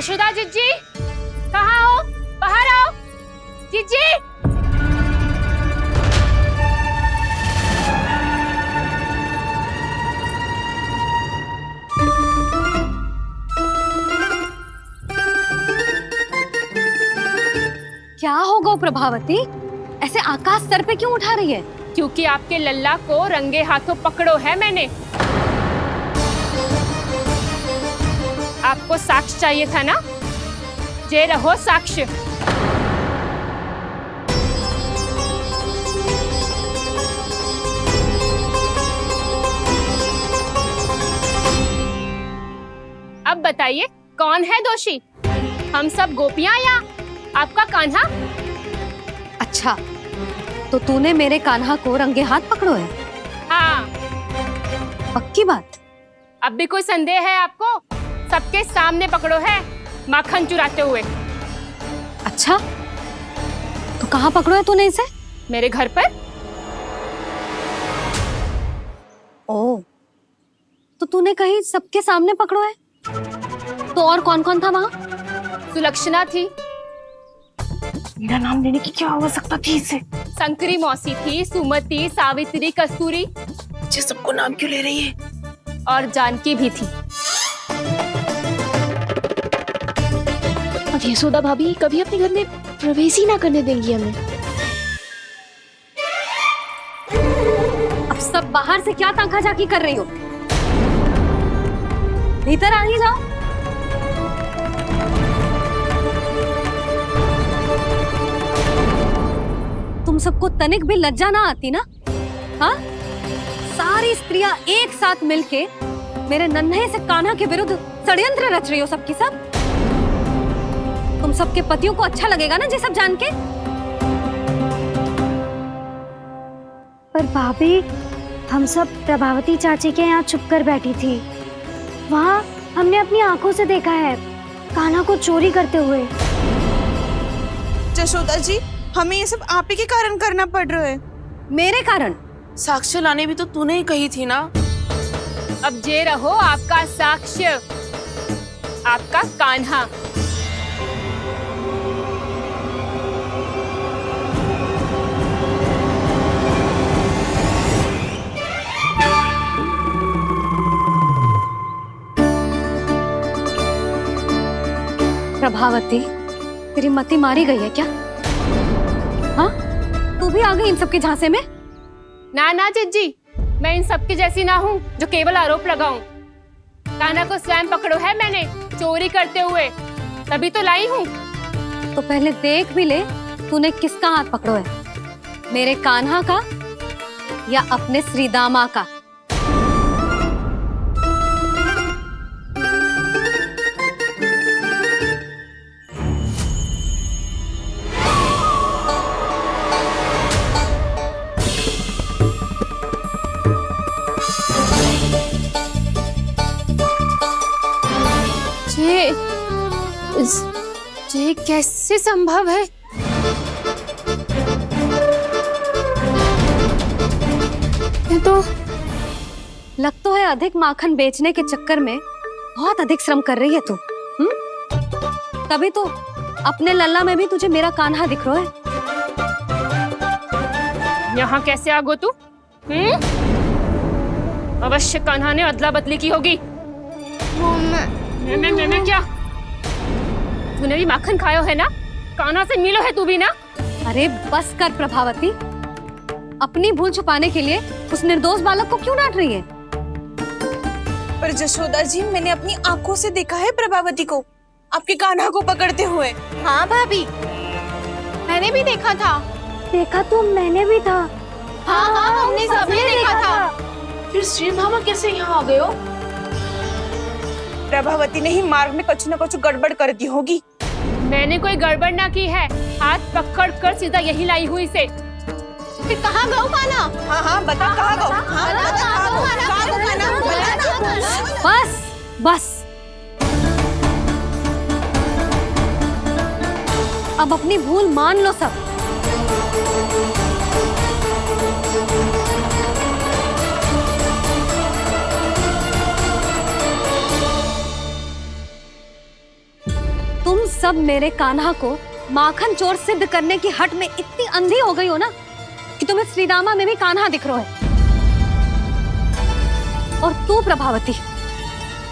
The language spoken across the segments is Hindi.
जशोदा जीजी, कहाँ हो? बाहर आओ जीजी। क्या हो गो प्रभावती, ऐसे आकाश सर पे क्यों उठा रही है? क्योंकि आपके लल्ला को रंगे हाथों पकड़ो है मैंने। आपको साक्ष्य चाहिए था ना, जे रहो साक्ष्य। अब बताइए कौन है दोषी, हम सब गोपियां या आपका कान्हा? अच्छा, तो तूने मेरे कान्हा को रंगे हाथ पकड़ो है? हाँ। पक्की बात? अब भी कोई संदेह है आपको? सबके सामने पकड़ो है, माखन चुराते हुए। अच्छा, तो कहाँ पकड़ो है तूने इसे? मेरे घर पर। ओ, तो तूने कहीं सबके सामने पकड़ो है? तो और कौन कौन था वहाँ? सुलक्षणा थी। मेरा नाम लेने की क्या आवश्यकता थी इसे? संकरी मौसी थी, सुमति, सावित्री, कस्तूरी। मुझे सबको नाम क्यों ले रही है? और जानकी भी थी। अब यशोदा भाभी कभी अपने घर में प्रवेश ही ना करने देंगी हमें। अब सब बाहर से क्या ताका झाकी कर रही हो? भीतर आ ही जाओ। तुम सबको तनिक भी लज्जा ना आती ना? हाँ? सारी स्त्रियां एक साथ मिलके मेरे नन्हे से कान्हा के विरुद्ध षड्यंत्र रच रही हो सबकी सब। तुम सबके पतियों को अच्छा लगेगा ना ये सब जान के? पर भाभी, हम सब प्रभावती चाची के यहाँ छुप कर बैठी थी। वहाँ हमने अपनी आंखों से देखा है कान्हा को चोरी करते हुए। जशोदा जी, हमें ये सब आप ही के कारण करना पड़ रहा है। मेरे कारण? साक्ष्य लाने भी तो तूने ही कही थी ना। अब जे रहो आपका साक्ष्य, आपका कान्हा। प्रभावती, तेरी मति मारी गई है क्या? हाँ? तू भी आ गई इन सबके झांसे में? ना ना जिज्जी, मैं इन सबकी जैसी ना हूँ जो केवल आरोप लगाऊं। कान्हा को स्वयं पकड़ो है मैंने चोरी करते हुए, तभी तो लाई हूँ। तो पहले देख भी ले तूने किसका हाथ पकड़ो है, मेरे कान्हा का या अपने श्रीदामा का? ये कैसे संभव है? ये तो लग तो है अधिक माखन बेचने के चक्कर में बहुत अधिक श्रम कर रही है तू। तभी तो अपने लल्ला में भी तुझे मेरा कान्हा दिख रहा है। यहाँ कैसे आ गो तू? अवश्य कान्हा ने अदला बदली की होगी। मैं क्या? तूने भी माखन खायो है ना? कान्हा से मिलो है तू भी ना? अरे बस कर प्रभावती, अपनी भूल छुपाने के लिए उस निर्दोष बालक को क्यों डांट रही है? पर जशोदा जी, मैंने अपनी आंखों से देखा है प्रभावती को आपके कान्हा को पकड़ते हुए। हाँ भाभी, मैंने भी देखा था। देखा तो मैंने भी था। हाँ हाँ, हमने सबने देखा था। फिर श्रीधामा कैसे यहाँ आ गए हो? प्रभावती ने ही मार्ग में कुछ न कुछ गड़बड़ कर दी होगी। मैंने कोई गड़बड़ ना की है, हाथ पकड़ कर सीधा यही लाई हुई से। फिर कहाँ गौ कान्हा? हाँ हाँ बता कहाँ गो? हाँ बता कहाँ गो? कहाँ गो कान्हा? बता ना। बस बस, अब अपनी भूल मान लो सब। सब मेरे कान्हा को माखन चोर सिद्ध करने की हट में इतनी अंधी हो गई हो ना कि तुम्हें श्रीदामा में भी कान्हा दिख रहा है। और तू प्रभावती,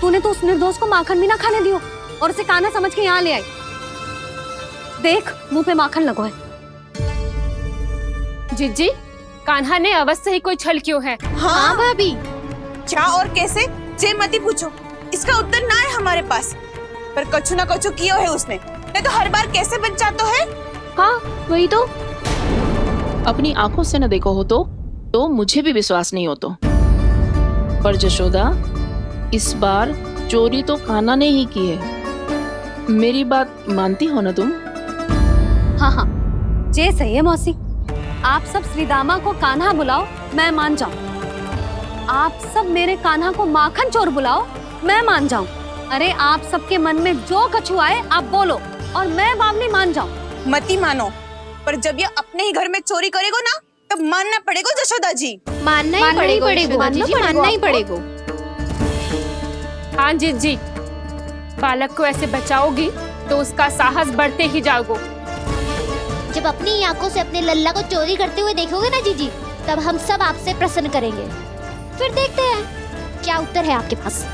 तूने तो उस निर्दोष को माखन भी ना खाने दियो और उसे कान्हा समझ के यहाँ ले आई। देख, मुंह पे माखन लगो है। जिज्जी, कान्हा ने अवश्य ही कोई छल क्यों है। हाँ भाभी। क्या और कैसे, जे मती पूछो, इसका उत्तर ना है हमारे पास। पर कछु ना कछु कियो है उसने, नहीं तो हर बार कैसे बच जाता है। हाँ वही तो, अपनी आंखों से न देखो हो तो मुझे भी विश्वास नहीं हो तो। पर जशोदा, इस बार चोरी तो कान्हा ने ही की है। मेरी बात मानती हो ना तुम? हाँ हाँ, जे सही है मौसी। आप सब श्रीदामा को कान्हा बुलाओ, मैं मान जाऊं। आप सब मेरे कान्हा को माखन चोर बुलाओ, मैं मान जाऊं। अरे आप सबके मन में जो कछु आए आप बोलो और मैं बावली मान जाऊं। मती मानो, पर जब ये अपने ही घर में चोरी करेगो ना तब मानना पड़ेगा जशोदा जी। मानना ही पड़ेगा। हाँ जिज्जी, बालक को ऐसे बचाओगी तो उसका साहस बढ़ते ही जाओगे। जब अपनी आंखों से अपने लल्ला को चोरी करते हुए देखोगे ना जीजी, तब हम सब आपसे प्रसन्न करेंगे। फिर देखते हैं क्या उत्तर है आपके पास।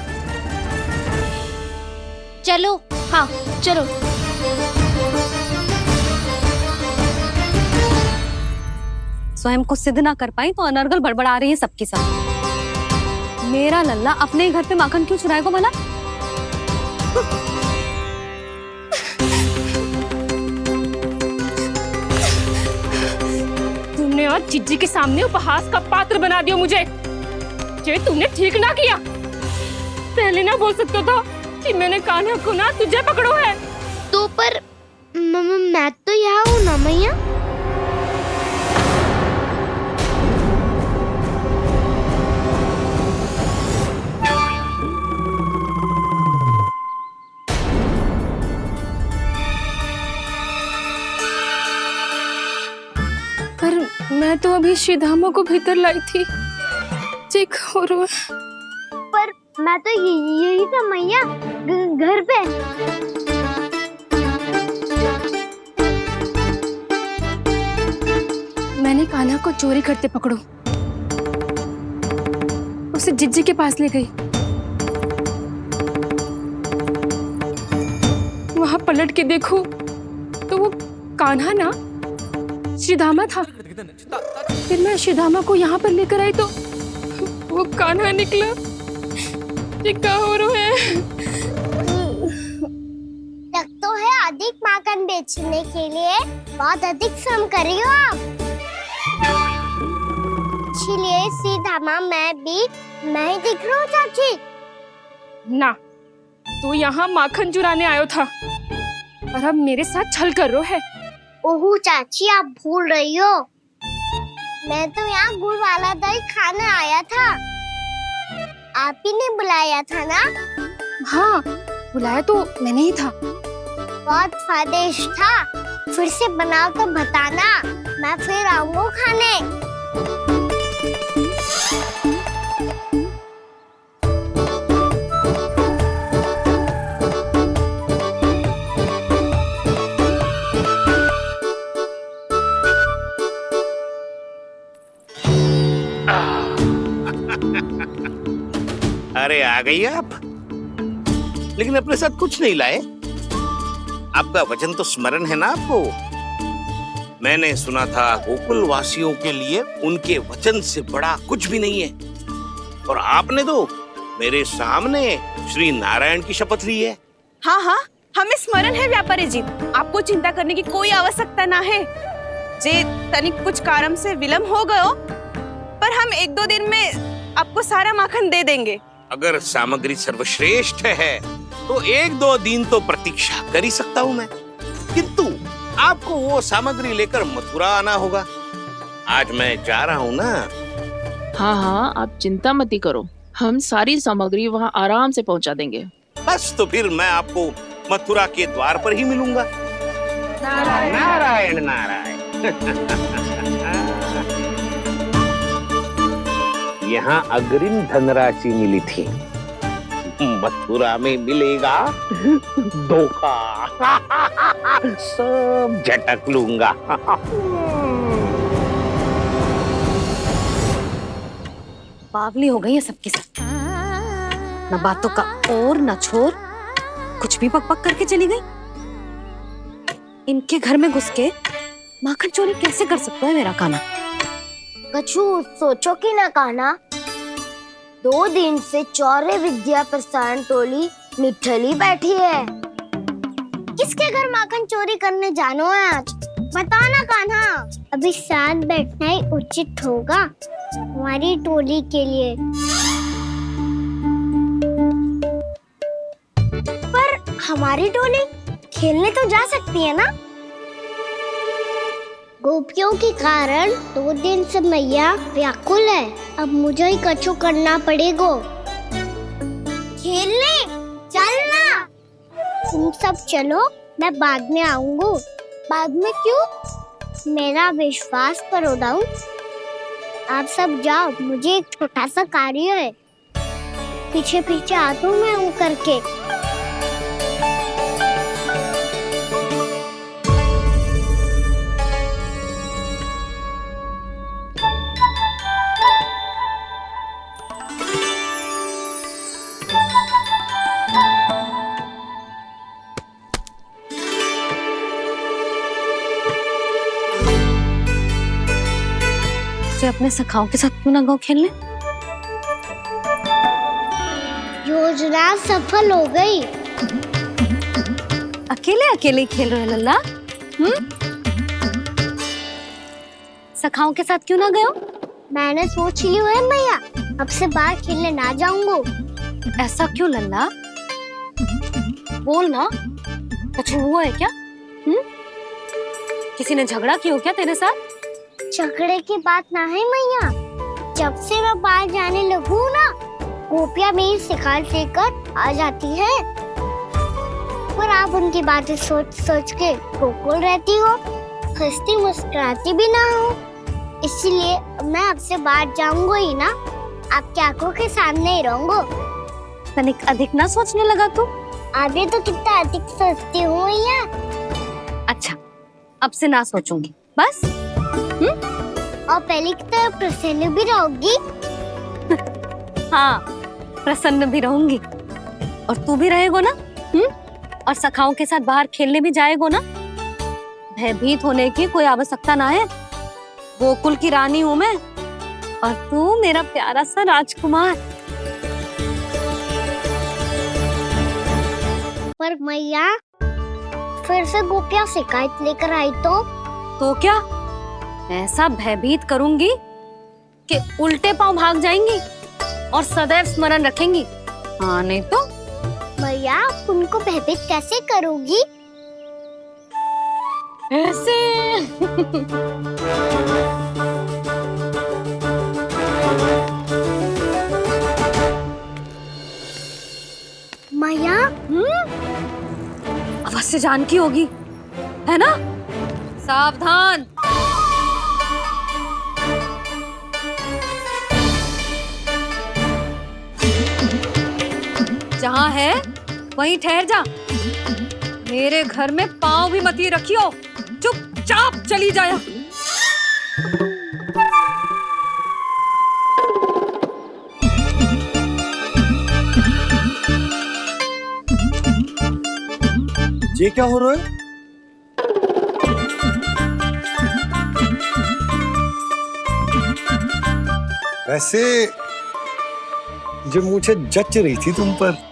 चलो। हाँ चलो। स्वयं को सिद्ध ना कर पाई तो अनर्गल बड़बड़ा रही है सबके साथ। मेरा लल्ला अपने ही घर पे माखन क्यों चुराएगा भला? तुमने आज जिज्जी के सामने उपहास का पात्र बना दिया मुझे। ये तुमने ठीक ना किया। पहले ना बोल सकता था कि मैंने कान्हा को ना तुझे पकड़ो है। तो पर मैं तो यहाँ हूँ ना मैया। पर मैं तो अभी श्रीधामा को भीतर लाई थी। चेक हो रहा है। पर मैं तो यही था मैया, घर पे। मैंने कान्हा को चोरी करते पकड़ो, उसे जिज्जी के पास ले गई। वहां पलट के देखो तो वो कान्हा ना श्रीधामा था। फिर मैं श्रीधामा को यहाँ पर लेकर आई तो वो कान्हा निकला। ये क्या हो रहा है? तक तो है अधिक माखन बेचने के लिए बहुत अधिक श्रम कर रही हो आप। इसीलिए सीधामा मैं ही दिख रहा हूँ चाची। ना, तू यहाँ माखन चुराने आयो था और अब मेरे साथ छल कर रो है। ओह चाची, आप भूल रही हो, मैं तो यहाँ गुड़ वाला दही खाने आया था। आप ही ने बुलाया था ना? हाँ, बुलाया तो मैंने ही था। बहुत स्वादिष्ट था। फिर से बनाओ तो बताना, मैं फिर आऊंगा खाने। अरे आ गई आप, लेकिन अपने साथ कुछ नहीं लाए। आपका वचन तो स्मरण है ना आपको? मैंने सुना था गोकुल वासियों के लिए उनके वचन से बड़ा कुछ भी नहीं है। और आपने तो मेरे सामने श्री नारायण की शपथ ली है। हाँ हाँ, हमें स्मरण है व्यापारी जी। आपको चिंता करने की कोई आवश्यकता ना है। जे तनिक कुछ कारण से विलंब हो गयो, पर हम 1-2 दिन में आपको सारा माखन दे देंगे। अगर सामग्री सर्वश्रेष्ठ है तो 1-2 दिन तो प्रतीक्षा कर ही सकता हूँ मैं, किंतु आपको वो सामग्री लेकर मथुरा आना होगा। आज मैं जा रहा हूँ ना। हाँ हाँ, आप चिंता मत करो, हम सारी सामग्री वहाँ आराम से पहुँचा देंगे। बस तो फिर मैं आपको मथुरा के द्वार पर ही मिलूंगा। नारायण नारायण नारायण। यहाँ अग्रिम धनराशि मिली थी, मथुरा में मिलेगा धोखा। सब झटक लूंगा। बावली हो गई है सबकी सब। न बातों का और न छोर, कुछ भी पक पक करके चली गई। इनके घर में घुस के माखन चोरी कैसे कर सकता है मेरा कान्हा? कछु सोचो कि ना कान्हा, 2 दिन से चौर्य विद्या प्रसारण टोली निठली बैठी है। किसके घर माखन चोरी करने जानो है आज? बता ना कान्हा। अभी साथ बैठना ही उचित होगा हमारी टोली के लिए। पर हमारी टोली खेलने तो जा सकती है ना? गोपियों के कारण 2 दिन से मैया व्याकुल है। अब मुझे ही कछु करना पड़ेगा। खेलने चलना। तुम सब चलो, मैं बाद में आऊंगा। बाद में क्यों? मेरा विश्वास करो दाऊ। आप सब जाओ, मुझे एक छोटा सा कार्य है। पीछे पीछे आता हूँ मैं हूँ करके। अपने सखाओं के साथ क्यों ना गो खेलने? योजना सफल हो गई। अकेले अकेले खेल रहे लल्ला? सखाओं के साथ क्यों ना गए हो? मैंने सोच लिया है मैया, अब से बाहर खेलने ना जाऊंगा। ऐसा क्यों लल्ला? बोल ना, कुछ हुआ है क्या? किसी ने झगड़ा किया हो क्या तेरे साथ? झगड़े की बात ना है मैया। जब से मैं बाहर जाने लगू ना, गोपियां मेरी शिकार लेकर आ जाती है। पर आप उनकी बातें सोच सोच के गोकुल रहती हो, हंसती मुस्कुराती भी ना हो। इसलिए मैं आपसे बाहर जाऊंगा ही ना, आपकी आंखों के सामने ही रहूंगा। तनिक अधिक ना सोचने लगा तू? आगे तो कितना अधिक सोचती हूँ मैया। अच्छा, अब से ना सोचूंगी बस। और पहले की तरह प्रसन्न भी रहोगी। हाँ, प्रसन्न भी रहूंगी। और तू भी रहेगो ना? और सखाओं के साथ बाहर खेलने भी जाएगो ना? भयभीत होने की कोई आवश्यकता ना है। गोकुल की रानी हूँ मैं, और तू मेरा प्यारा सा राजकुमार। पर मैया, फिर से गोपियां शिकायत लेकर आई तो क्या? ऐसा भयभीत करूंगी कि उल्टे पांव भाग जाएंगी और सदैव स्मरण रखेंगी। हाँ नहीं तो? मैया, उनको भयभीत कैसे करोगी? ऐसे। मैया, अवश्य जानकी होगी, है ना? सावधान। जहाँ है वहीं ठहर जा। मेरे घर में पाँव भी मत ही रखियो, चुपचाप चली जाया। ये क्या हो रहा है? वैसे जो मुझे जच रही थी तुम पर।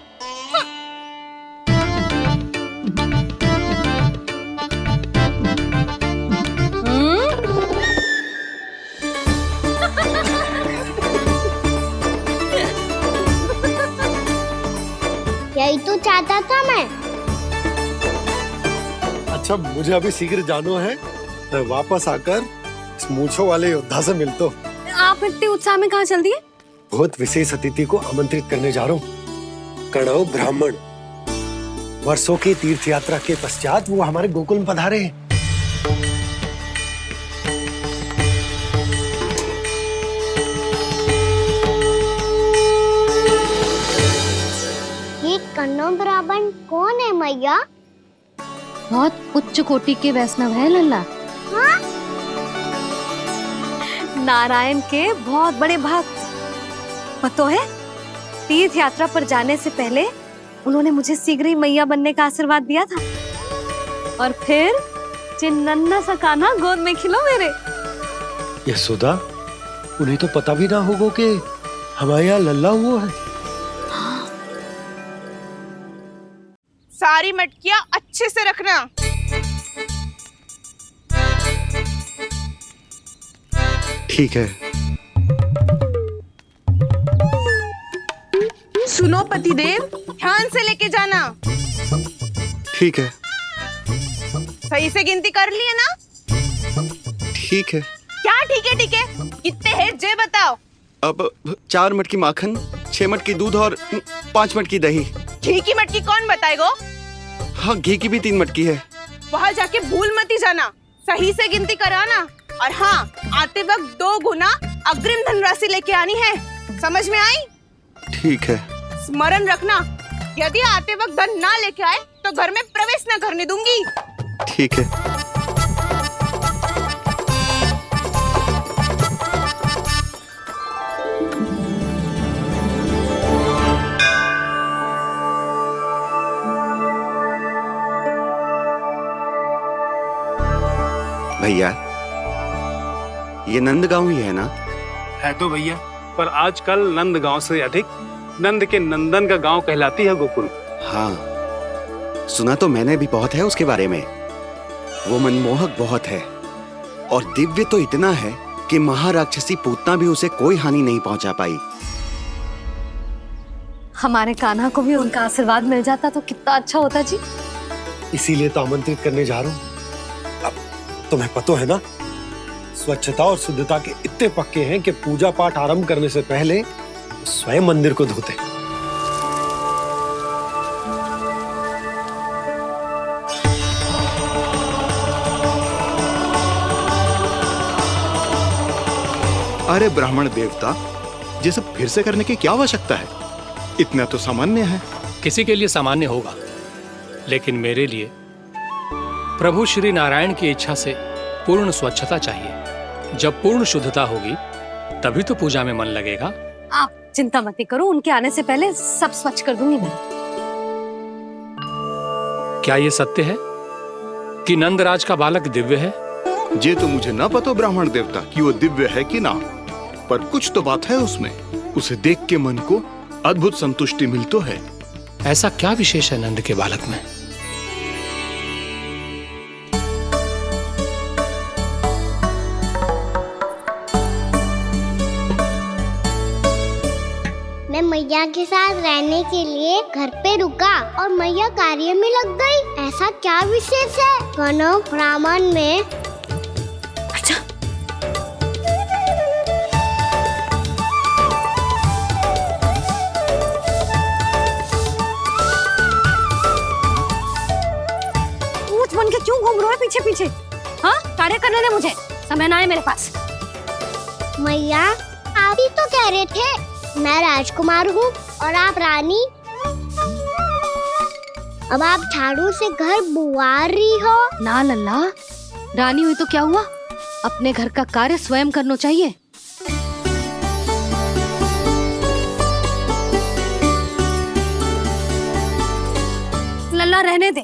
यही तो चाहता था मैं। अच्छा, मुझे अभी शीघ्र जाना है। मैं वापस आकर इस मूंछों वाले योद्धा से मिलता हूँ। आप इतने उत्साह में कहाँ चल दिए? बहुत विशेष अतिथि को आमंत्रित करने जा रहा हूँ। कणव ब्राह्मण। वर्षों की तीर्थ यात्रा के पश्चात वो हमारे गोकुल में पधारे हैं। कर्ण ब्राह्मण कौन है मैया? बहुत उच्च कोटि के वैष्णव है लल्ला। हाँ? नारायण के बहुत बड़े भक्त। पता है, तीर्थ यात्रा पर जाने से पहले उन्होंने मुझे शीघ्र ही मैया बनने का आशीर्वाद दिया था। और फिर चिन्नन्ना सा कान्हा गोद में खिलो मेरे। यशोदा, उन्हें तो पता भी ना होगा कि हमारे यहाँ लल्ला हुआ है। सारी मटकियां अच्छे से रखना। ठीक है। सुनो पतिदेव, ध्यान से लेके जाना। ठीक है। सही से गिनती कर लिए ना? ठीक है। क्या ठीक है? ठीक है कितने हैं जे बताओ। अब 4 मटकी माखन, 6 मटकी दूध और 5 मटकी दही। घी की मटकी कौन बताएगा? हाँ, घी की भी 3 मटकी है। वहाँ जाके भूल मती जाना, सही से गिनती कराना। और हाँ, आते वक्त 2 गुना अग्रिम धनराशि लेके आनी है। समझ में आई? ठीक है। स्मरण रखना, यदि आते वक्त धन ना लेके आए तो घर में प्रवेश न करने दूंगी। ठीक है। भैया, ये नंदगांव ही है ना? है तो भैया, पर आजकल नंदगांव से अधिक नंद के नंदन का गांव कहलाती है गोकुल। हाँ, सुना तो मैंने भी बहुत है उसके बारे में। वो मनमोहक बहुत है और दिव्य तो इतना है कि महाराक्षसी पूतना भी उसे कोई हानि नहीं पहुंचा पाई। हमारे कान्हा को भी उनका आशीर्वाद मिल जाता तो कितना अच्छा होता जी। इसीलिए तो आमंत्रित करने जा रहा हूँ। अब तुम्हें पता है ना, स्वच्छता और शुद्धता के इतने पक्के हैं कि पूजा पाठ आरंभ करने से पहले स्वयं मंदिर को धोते। अरे ब्राह्मण देवता, ये सब फिर से करने की क्या आवश्यकता है? इतना तो सामान्य है। किसी के लिए सामान्य होगा, लेकिन मेरे लिए प्रभु श्री नारायण की इच्छा से पूर्ण स्वच्छता चाहिए। जब पूर्ण शुद्धता होगी तभी तो पूजा में मन लगेगा। आप चिंता मत करो, उनके आने से पहले सब स्वच्छ कर दूंगी मैं। क्या ये सत्य है कि नंदराज का बालक दिव्य है? ये तो मुझे ना पता ब्राह्मण देवता कि वो दिव्य है कि ना, पर कुछ तो बात है उसमें। उसे देख के मन को अद्भुत संतुष्टि मिल तो है। ऐसा क्या विशेष है नंद के बालक में? मैं मैया के साथ रहने के लिए घर पे रुका और मैया कार्य में लग गई। ऐसा क्या विशेष है कर्ण ब्राह्मण में? अच्छा, पूछ बन के क्यों घूम रहे हो पीछे पीछे? हाँ, कार्य करने दे मुझे, समय ना है मेरे पास। मैया, आप ही तो कह रहे थे मैं राजकुमार हूँ और आप रानी। अब आप झाड़ू से घर बुआ रही हो। ना लल्ला, रानी हुई तो क्या हुआ, अपने घर का कार्य स्वयं करना चाहिए। लल्ला रहने दे,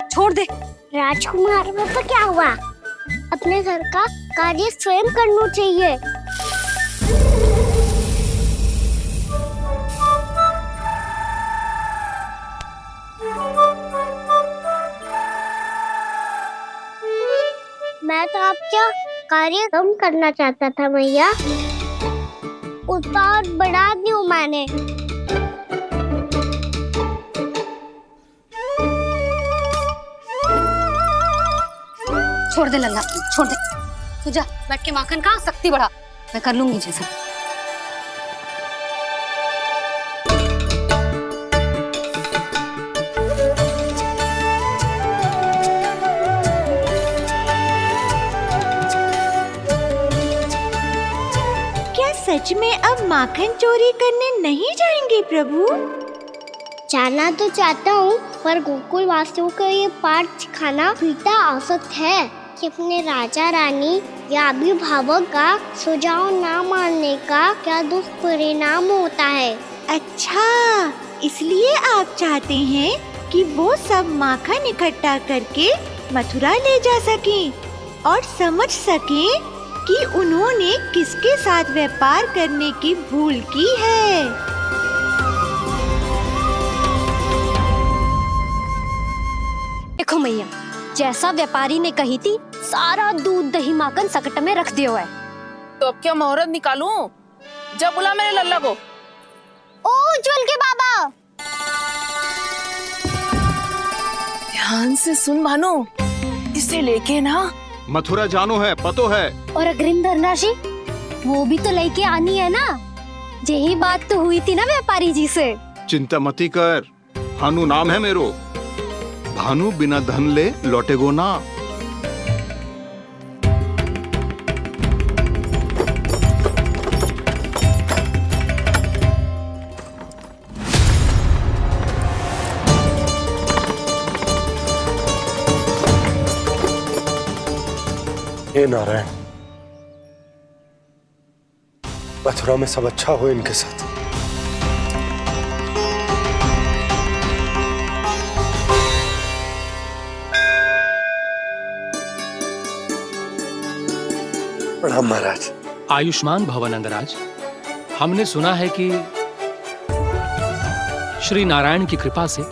छोड़ दे। राजकुमार में तो क्या हुआ, अपने घर का कार्य स्वयं करना चाहिए। मैं तो आपका कार्य कम करना चाहता था मैया, उसका और बढ़ा दूं मैंने। छोड़ दे लल्ला, छोड़ दे। तू जा बैठ के माखन खा, शक्ति बढ़ा, मैं कर लूंगी जैसा। सच में अब माखन चोरी करने नहीं जाएंगे प्रभु? जानना तो चाहता हूँ, पर गोकुल वासियों को ये पाठ सिखाना पिता औसत है कि अपने राजा रानी या अभिभावक का सुझाव ना मानने का क्या दुष्परिणाम होता है। अच्छा, इसलिए आप चाहते हैं कि वो सब माखन इकट्ठा करके मथुरा ले जा सकें और समझ सकें कि उन्होंने किसके साथ व्यापार करने की भूल की है। देखो मैया, जैसा व्यापारी ने कही थी, सारा दूध दही माखन सकट में रख दियो है। तो अब क्या मुहूर्त निकालूं? जब बुला मेरे लल्ला को। ओ उज्जवल के बाबा, ध्यान से सुन भानु, इसे लेके ना मथुरा जानो है, पतो है। और अग्रिम धनराशि वो भी तो लेके आनी है ना। यही बात तो हुई थी ना व्यापारी जी से। चिंता मती कर, भानु नाम है मेरो। भानु बिना धन ले लौटेगो ना। हे नारायण, मथुरा में सब अच्छा हो इनके साथ। प्रणाम महाराज। आयुष्मान भव नंदराज। हमने सुना है कि श्री नारायण की कृपा से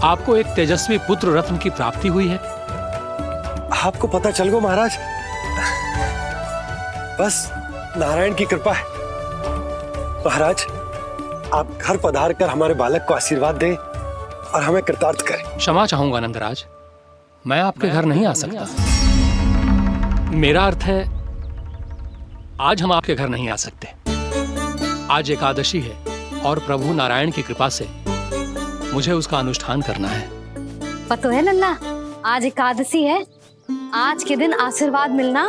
आपको एक तेजस्वी पुत्र रत्न की प्राप्ति हुई है। आपको पता चल गो महाराज, बस नारायण की कृपा है। महाराज, आप घर पधार कर हमारे बालक को आशीर्वाद दें और हमें कृतार्थ करें। क्षमा चाहूंगा नंदराज, मैं आपके घर नहीं आ सकता। मेरा अर्थ है, आज हम आपके घर नहीं आ सकते। आज एकादशी है और प्रभु नारायण की कृपा से मुझे उसका अनुष्ठान करना है। पतो है लल्ला, आज एकादशी है। आज के दिन आशीर्वाद मिलना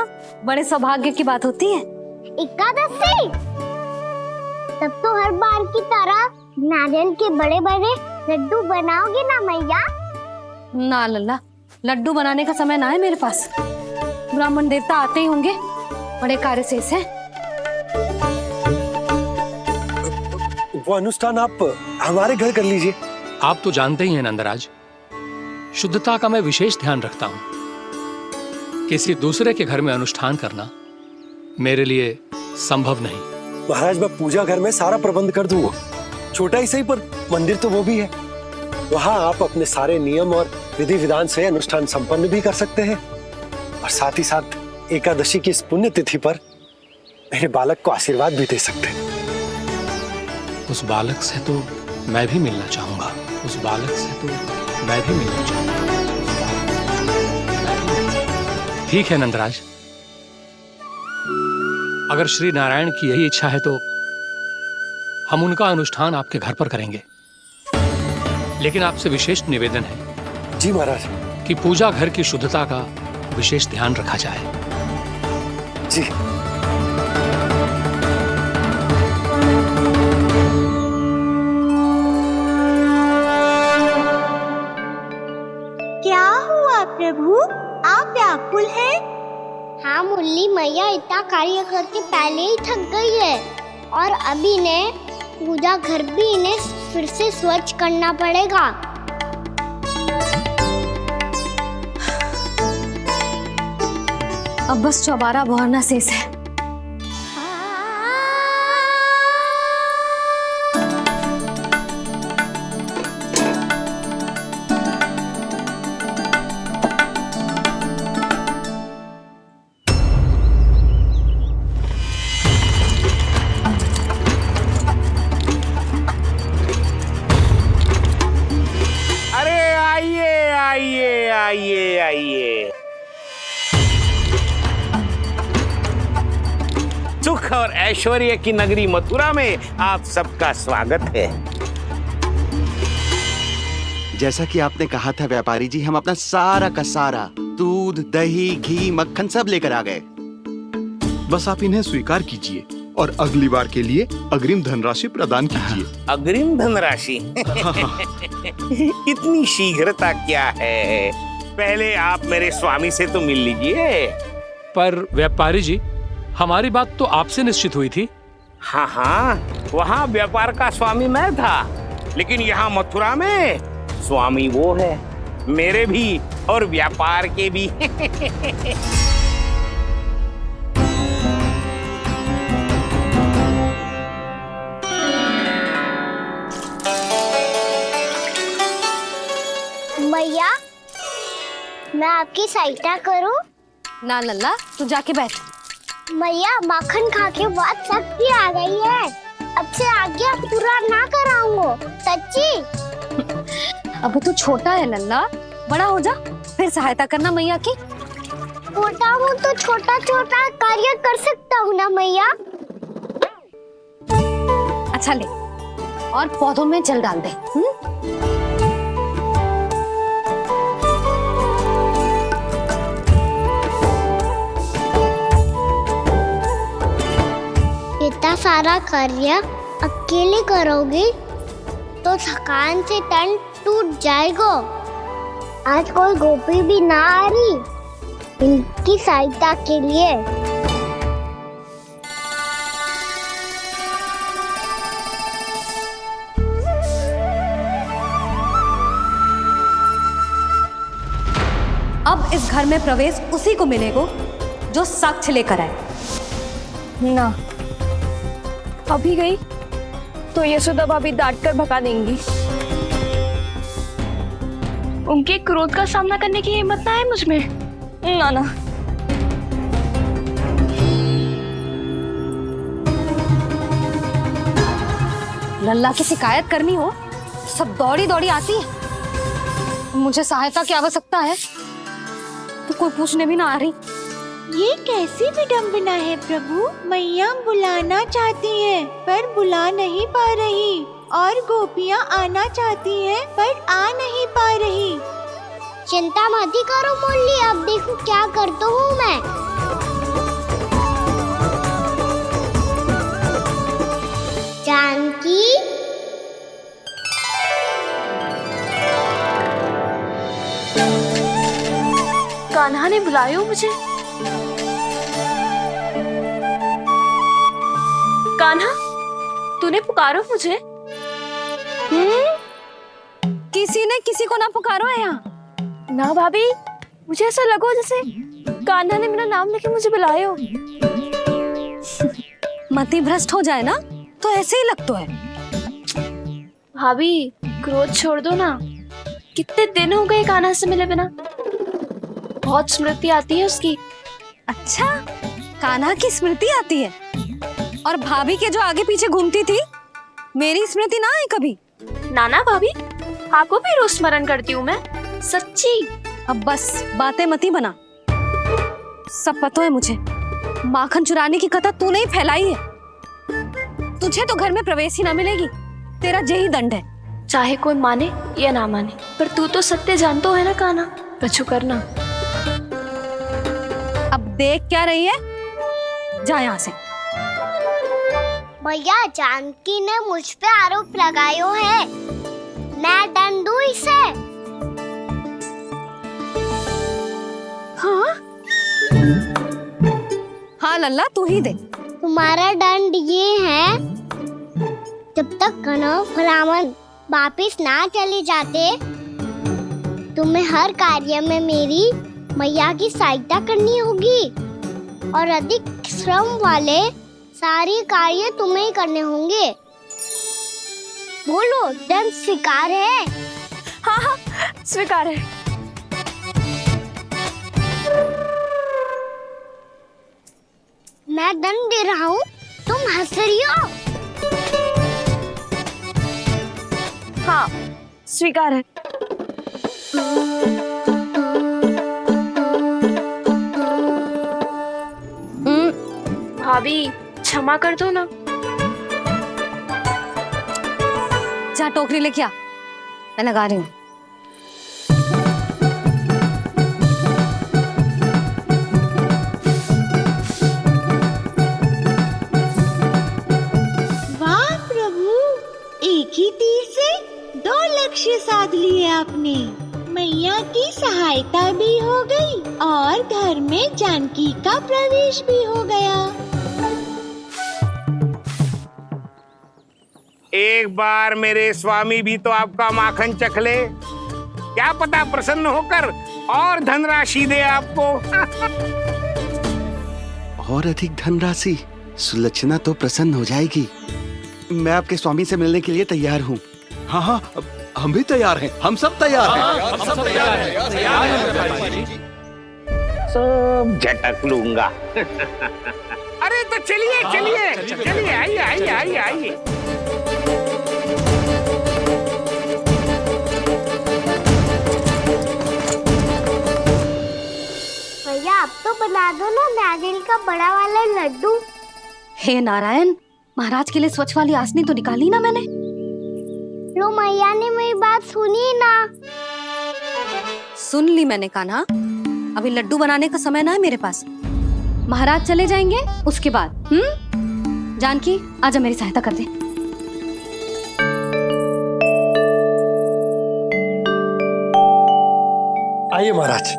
बड़े सौभाग्य की बात होती है। एकादशी, तब तो हर बार की तरह नारियल के बड़े बड़े लड्डू बनाओगे ना मैया? ना लल्ला, लड्डू बनाने का समय ना है मेरे पास। ब्राह्मण देवता आते ही होंगे, बड़े कार्य शेष है। वो अनुष्ठान आप हमारे घर कर लीजिए। आप तो जानते ही हैं नंदराज, शुद्धता का मैं विशेष ध्यान रखता हूं। किसी दूसरे के घर में अनुष्ठान करना मेरे लिए संभव नहीं। महाराज, मैं पूजा घर में सारा प्रबंध कर दूंगा। छोटा ही सही, पर मंदिर तो वो भी है। वहां आप अपने सारे नियम और विधि विधान से अनुष्ठान संपन्न भी कर सकते हैं और साथ ही साथ एकादशी की इस पुण्य तिथि पर मेरे बालक को आशीर्वाद भी दे सकते हैं। उस बालक से तो मैं भी मिलना चाहूंगा। उस बालक से तो मैं भी मिलना चाहूंगा। ठीक है नंदराज, अगर श्री नारायण की यही इच्छा है तो हम उनका अनुष्ठान आपके घर पर करेंगे। लेकिन आपसे विशेष निवेदन है। जी महाराज। कि पूजा घर की शुद्धता का विशेष ध्यान रखा जाए। जी। क्या हुआ प्रभु, आप व्याकुल हैं? हाँ मुरली मैया, इतना कार्य करके पहले ही थक गई है और अभी ने पूजा घर भी इन्हें फिर से स्वच्छ करना पड़ेगा। अब बस चौबारा बहाना शेष है। आइए। सुख और ऐश्वर्य की नगरी मथुरा में आप सबका स्वागत है। जैसा कि आपने कहा था व्यापारी जी, हम अपना सारा का सारा दूध, दही, घी, मक्खन सब लेकर आ गए। बस आप इन्हें स्वीकार कीजिए और अगली बार के लिए अग्रिम धनराशि प्रदान कीजिए। अग्रिम धनराशि? इतनी शीघ्रता क्या है? पहले आप मेरे स्वामी से तो मिल लीजिए। पर व्यापारी जी, हमारी बात तो आपसे निश्चित हुई थी। हाँ हाँ, वहाँ व्यापार का स्वामी मैं था, लेकिन यहाँ मथुरा में स्वामी वो है, मेरे भी और व्यापार के भी। मैया, मैं आपकी सहायता करूं? ना लल्ला, तू जाके बैठ। मैया, माखन खा के बहुत शक्ति आ गई है। अब से आगे पूरा ना कराऊंगा, सच्ची। अब तू छोटा है लल्ला, बड़ा हो जा फिर सहायता करना मैया की। छोटा हूँ तो छोटा छोटा कार्य कर सकता हूँ ना मैया। अच्छा ले, और पौधों में जल डाल दे। इतना सारा कार्य अकेले करोगे तो थकान से तन टूट जाएगा। आज कोई गोपी भी ना आ रही इनकी सहायता के लिए। अब इस घर में प्रवेश उसी को मिलेगा जो साक्ष्य लेकर आए। ना, अभी गई तो यशोदा भाभी डांट कर भगा देंगी। उनके क्रोध का सामना करने की हिम्मत ना है मुझ में। ना ना। लल्ला की शिकायत करनी हो सब दौड़ी दौड़ी आती है। मुझे सहायता की आवश्यकता है तो कोई पूछने भी ना आ रही। ये कैसी विडंबना है प्रभु। मैया बुलाना चाहती हैं पर बुला नहीं पा रही, और गोपियाँ आना चाहती हैं पर आ नहीं पा रही। चिंता मत ही करो मुरली, अब देखो क्या करता हूँ मैं। जानकी, कान्हा ने बुलाया मुझे। कान्हा, तूने पुकारो मुझे? किसी ने किसी को ना पुकारो है यहाँ। ना भाभी, मुझे ऐसा लगो जैसे कान्हा ने मेरा नाम लेके मुझे बुलायो। मति भ्रष्ट हो जाए ना तो ऐसे ही लगता है। भाभी, क्रोध छोड़ दो ना। कितने दिन हो गए कान्हा से मिले बिना। बहुत स्मृति आती है उसकी। अच्छा, कान्हा की स्मृति आती है? और भाभी के जो आगे पीछे घूमती थी, मेरी स्मृति ना आई कभी? नाना भाभी, आपको भी रोज स्मरण करती हूँ मैं, सच्ची। अब बस बातें मत ही बना। सब पता है मुझे, माखन चुराने की कथा तूने ही फैलाई है। तुझे तो घर में प्रवेश ही ना मिलेगी, तेरा यही दंड है। चाहे कोई माने या ना माने, पर तू तो सत्य जानता है ना कान्हा। पछू करना। अब देख क्या रही है, जा यहाँ से। भैया, जानकी ने मुझ पे आरोप लगायो है, मैं दंड दूं इसे? हाँ हाँ लल्ला, तू ही दे। तुम्हारा दंड ये है, जब तक कनव ब्राह्मण वापिस ना चले जाते, तुम्हें हर कार्य में मेरी मैया की सहायता करनी होगी, और अधिक श्रम वाले सारे कार्य तुम्हें ही करने होंगे। बोलो, दंड स्वीकार है? हाँ हाँ, स्वीकार है। मैं दंड दे रहा हूँ, तुम हंस रही हो? हाँ, स्वीकार है। भाभी, क्षमा कर दो ना। जा टोकरी लेके आ, मैं लगा रही हूँ। एक ही तीर से 2 लक्ष्य साध लिए आपने। मैया की सहायता भी हो गई और घर में जानकी का प्रवेश भी हो गया। एक बार मेरे स्वामी भी तो आपका माखन चख ले, क्या पता प्रसन्न होकर और धनराशि दे आपको। और अधिक धनराशि? सुलक्षणा तो प्रसन्न हो जाएगी। मैं आपके स्वामी से मिलने के लिए तैयार हूँ। हाँ हाँ, हम भी तैयार हैं, हम सब तैयार हैं। हम सब तैयार हैं। सब झटक लूंगा। अरे तो चलिए चलिए चलिए, आइए आइए आइए आइए। भैया आप तो बना दो ना नारियल का बड़ा वाला लड्डू। हे नारायण, महाराज के लिए स्वच्छ वाली आसनी तो निकाली ना मैंने। लो मैया ने मेरी बात सुनी ना। सुन ली मैंने कान्हा, अभी लड्डू बनाने का समय ना है मेरे पास। महाराज चले जाएंगे उसके बाद। जानकी आजा मेरी सहायता कर दे। आइए महाराज,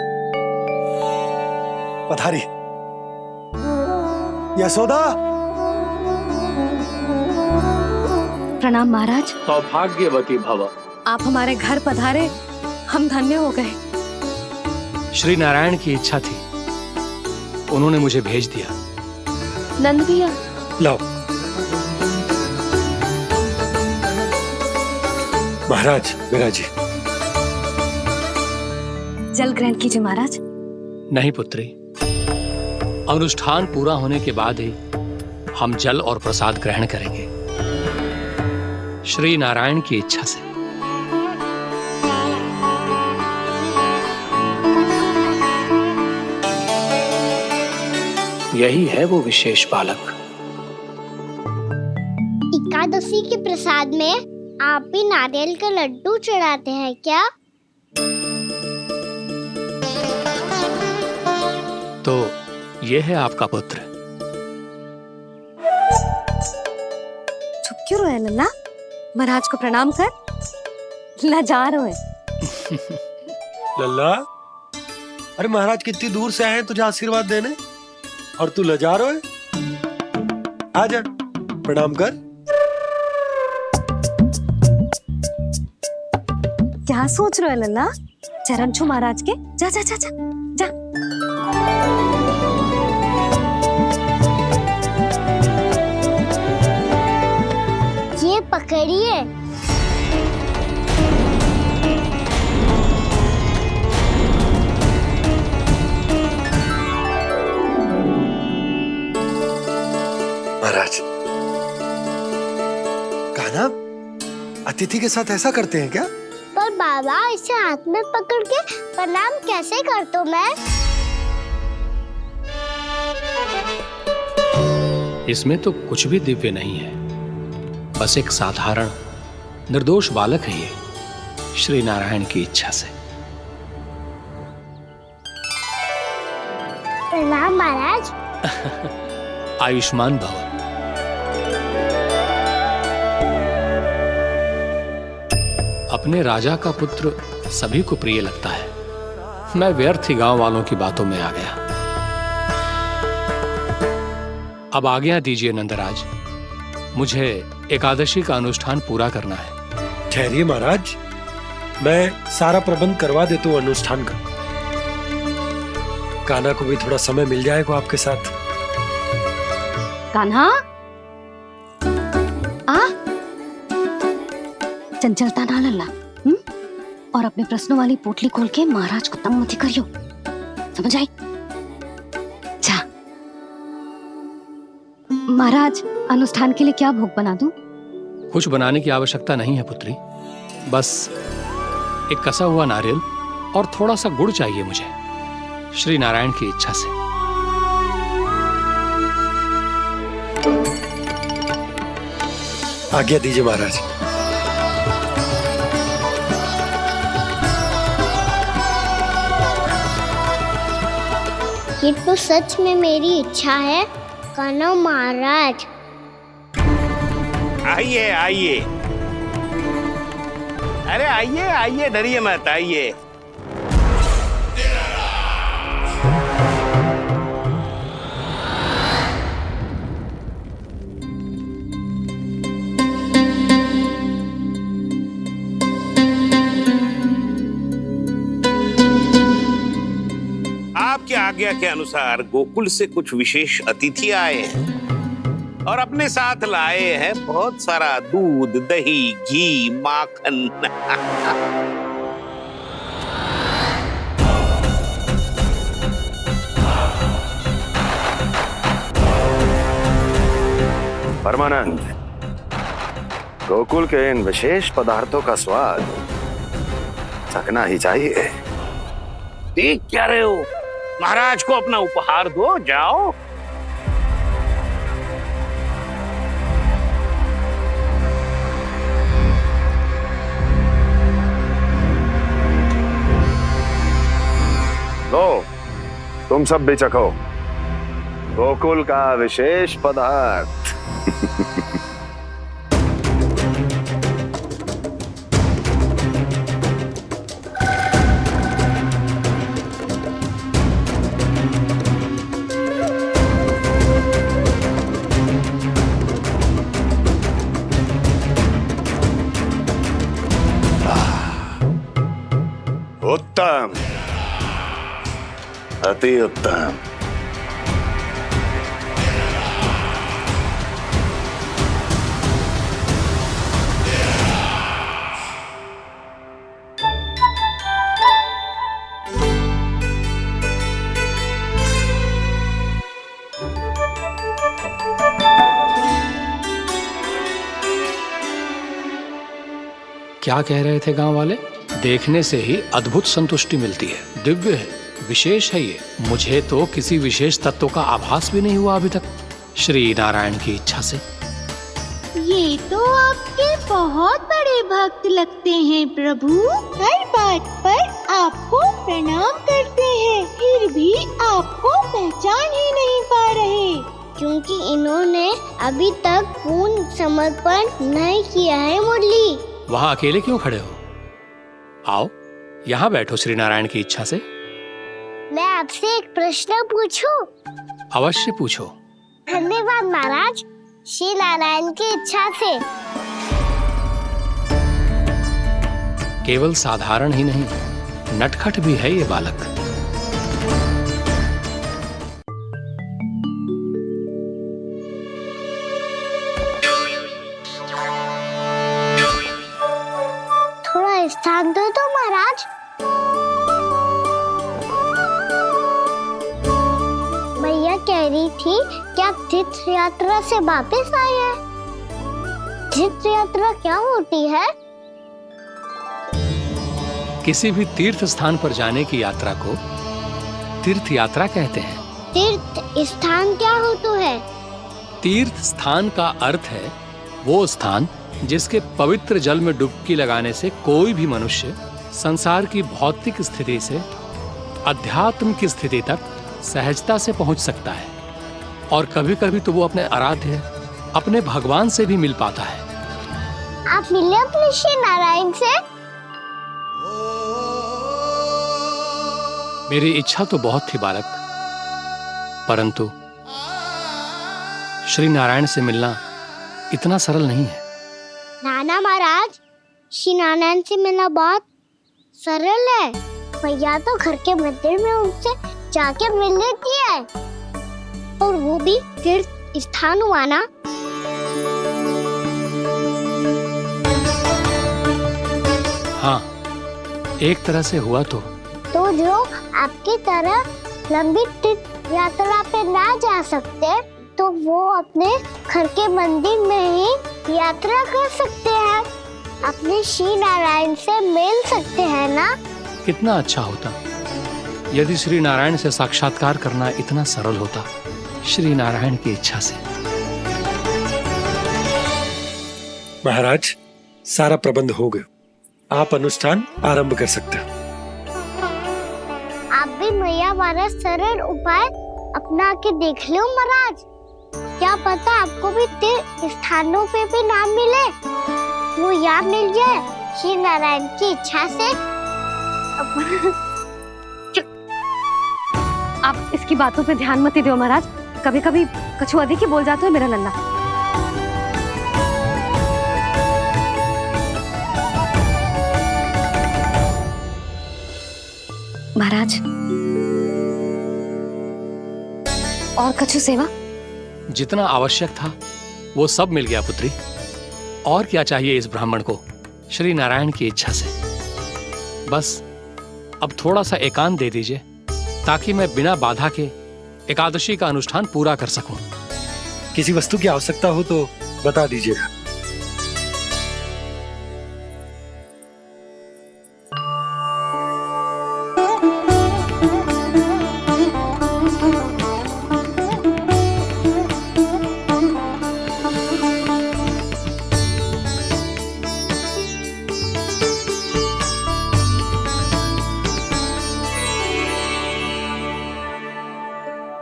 पधारी। यशोदा। प्रणाम महाराज। सौभाग्यवती भव। आप हमारे घर पधारे, हम धन्य हो गए। श्री नारायण की इच्छा थी, उन्होंने मुझे भेज दिया। नंद भैया लाओ। महाराज विराजी। जल ग्रहण कीजिए महाराज। नहीं पुत्री, अनुष्ठान पूरा होने के बाद ही हम जल और प्रसाद ग्रहण करेंगे, श्री नारायण की इच्छा से। यही है वो विशेष बालक। एकादशी के प्रसाद में आप भी नारियल का लड्डू चढ़ाते हैं क्या? तो ये है आपका पुत्र। चुप क्यों रोए लल्ला? महाराज को प्रणाम कर। लजा रोए। लल्ला, अरे महाराज कितनी दूर से आए हैं तुझे आशीर्वाद देने, और तू लजा रहा है? आजा प्रणाम कर। क्या सोच रहे हो लल्ला? चरण छू महाराज के। जा जा जा जा जा। ये पकड़िए। महाराज, कान्हा अतिथि के साथ ऐसा करते हैं क्या? पर बाबा इसे हाथ में पकड़ के प्रणाम कैसे करता हूँ मैं? इसमें तो कुछ भी दिव्य नहीं है, बस एक साधारण निर्दोष बालक है ये, श्री नारायण की इच्छा से। प्रणाम महाराज। आयुष्मान भव। अपने राजा का पुत्र सभी को प्रिय लगता है। मैं व्यर्थ ही गांव वालों की बातों में आ गया। अब आज्ञा दीजिए नंदराज, मुझे एकादशी का अनुष्ठान पूरा करना है। ठहरिए महाराज, मैं सारा प्रबंध करवा देता हूँ अनुष्ठान का। कान्हा को भी थोड़ा समय मिल जाएगा आपके साथ। कान्हा आ, चंचलता ना लल्ला। और अपने प्रश्नों वाली पोटली खोल के महाराज को तंग मत करियो, समझ आई? जा महाराज, अनुष्ठान के लिए क्या भोग बना दूं? कुछ बनाने की आवश्यकता नहीं है पुत्री, बस एक कसा हुआ नारियल और थोड़ा सा गुड़ चाहिए मुझे, श्री नारायण की इच्छा से। आज्ञा दीजिए महाराज। ये तो सच में मेरी इच्छा है कान्हा महाराज। आइए आइए, अरे आइए आइए, डरिए मत, आइए। आपकी आज्ञा के अनुसार गोकुल से कुछ विशेष अतिथि आए हैं और अपने साथ लाए हैं बहुत सारा दूध, दही, घी, माखन। परमानंद, गोकुल के इन विशेष पदार्थों का स्वाद चखना ही चाहिए। देख क्या रहे हो? महाराज को अपना उपहार दो, जाओ। लो, तुम सब भी चखो गोकुल का विशेष पदार्थ। उत्तम, अति उत्तम। क्या कह रहे थे गांव वाले? देखने से ही अद्भुत संतुष्टि मिलती है, दिव्य है, विशेष है ये। मुझे तो किसी विशेष तत्व का आभास भी नहीं हुआ अभी तक, श्री नारायण की इच्छा से। ये तो आपके बहुत बड़े भक्त लगते हैं प्रभु। हर बात पर आपको प्रणाम करते हैं, फिर भी आपको पहचान ही नहीं पा रहे। क्योंकि इन्होंने अभी तक पूर्ण समर्पण नहीं किया है मुरली। वहाँ अकेले क्यों खड़े हो? आओ यहाँ बैठो श्री नारायण की इच्छा से। मैं आपसे एक प्रश्न पूछूं? अवश्य पूछो। धन्यवाद महाराज, श्री नारायण की इच्छा से। केवल साधारण ही नहीं, नटखट भी है ये बालक। थोड़ा स्थान दो तो महाराज। मैया कह रही थी कि आप तीर्थ यात्रा से वापस आए हैं। तीर्थ यात्रा क्या होती है? किसी भी तीर्थ स्थान पर जाने की यात्रा को तीर्थ यात्रा कहते हैं। तीर्थ स्थान क्या हो तो है? तीर्थ स्थान का अर्थ है वो स्थान जिसके पवित्र जल में डुबकी लगाने से कोई भी मनुष्य संसार की भौतिक स्थिति से अध्यात्म की स्थिति तक सहजता से पहुंच सकता है, और कभी कभी तो वो अपने आराध्य, अपने भगवान से भी मिल पाता है। आप मिले अपने श्री नारायण से? मेरी इच्छा तो बहुत थी बालक, परंतु श्री नारायण से मिलना इतना सरल नहीं है। नाना महाराज, श्री नारायण से मिलना बहुत सरल है। भैया तो घर के मंदिर में उनसे जाके मिल लेती है, और वो भी तीर्थ स्थान हुआ ना। हाँ, एक तरह से हुआ तो जो आपकी तरह लंबी तीर्थ यात्रा पे ना जा सकते, तो वो अपने घर के मंदिर में ही यात्रा कर सकते हैं, अपने श्री नारायण से मिल सकते हैं ना। कितना अच्छा होता यदि श्री नारायण से साक्षात्कार करना इतना सरल होता, श्री नारायण की इच्छा से। महाराज, सारा प्रबंध हो गया, आप अनुष्ठान आरंभ कर सकते हैं। आप भी मैया वाला सरल उपाय अपना के देख लो महाराज। क्या पता आपको भी तीर्थ स्थानों पे भी नाम मिले, वो यहाँ मिल जाए श्री नारायण की इच्छा से आप इसकी बातों पे ध्यान मत दो महाराज। कभी कभी कछु अधिक ही बोल जाते हो मेरा नन्ना। महाराज और कछु सेवा? जितना आवश्यक था वो सब मिल गया पुत्री। और क्या चाहिए इस ब्राह्मण को श्री नारायण की इच्छा से? बस अब थोड़ा सा एकांत दे दीजिए ताकि मैं बिना बाधा के एकादशी का अनुष्ठान पूरा कर सकूं। किसी वस्तु की आवश्यकता हो तो बता दीजिएगा।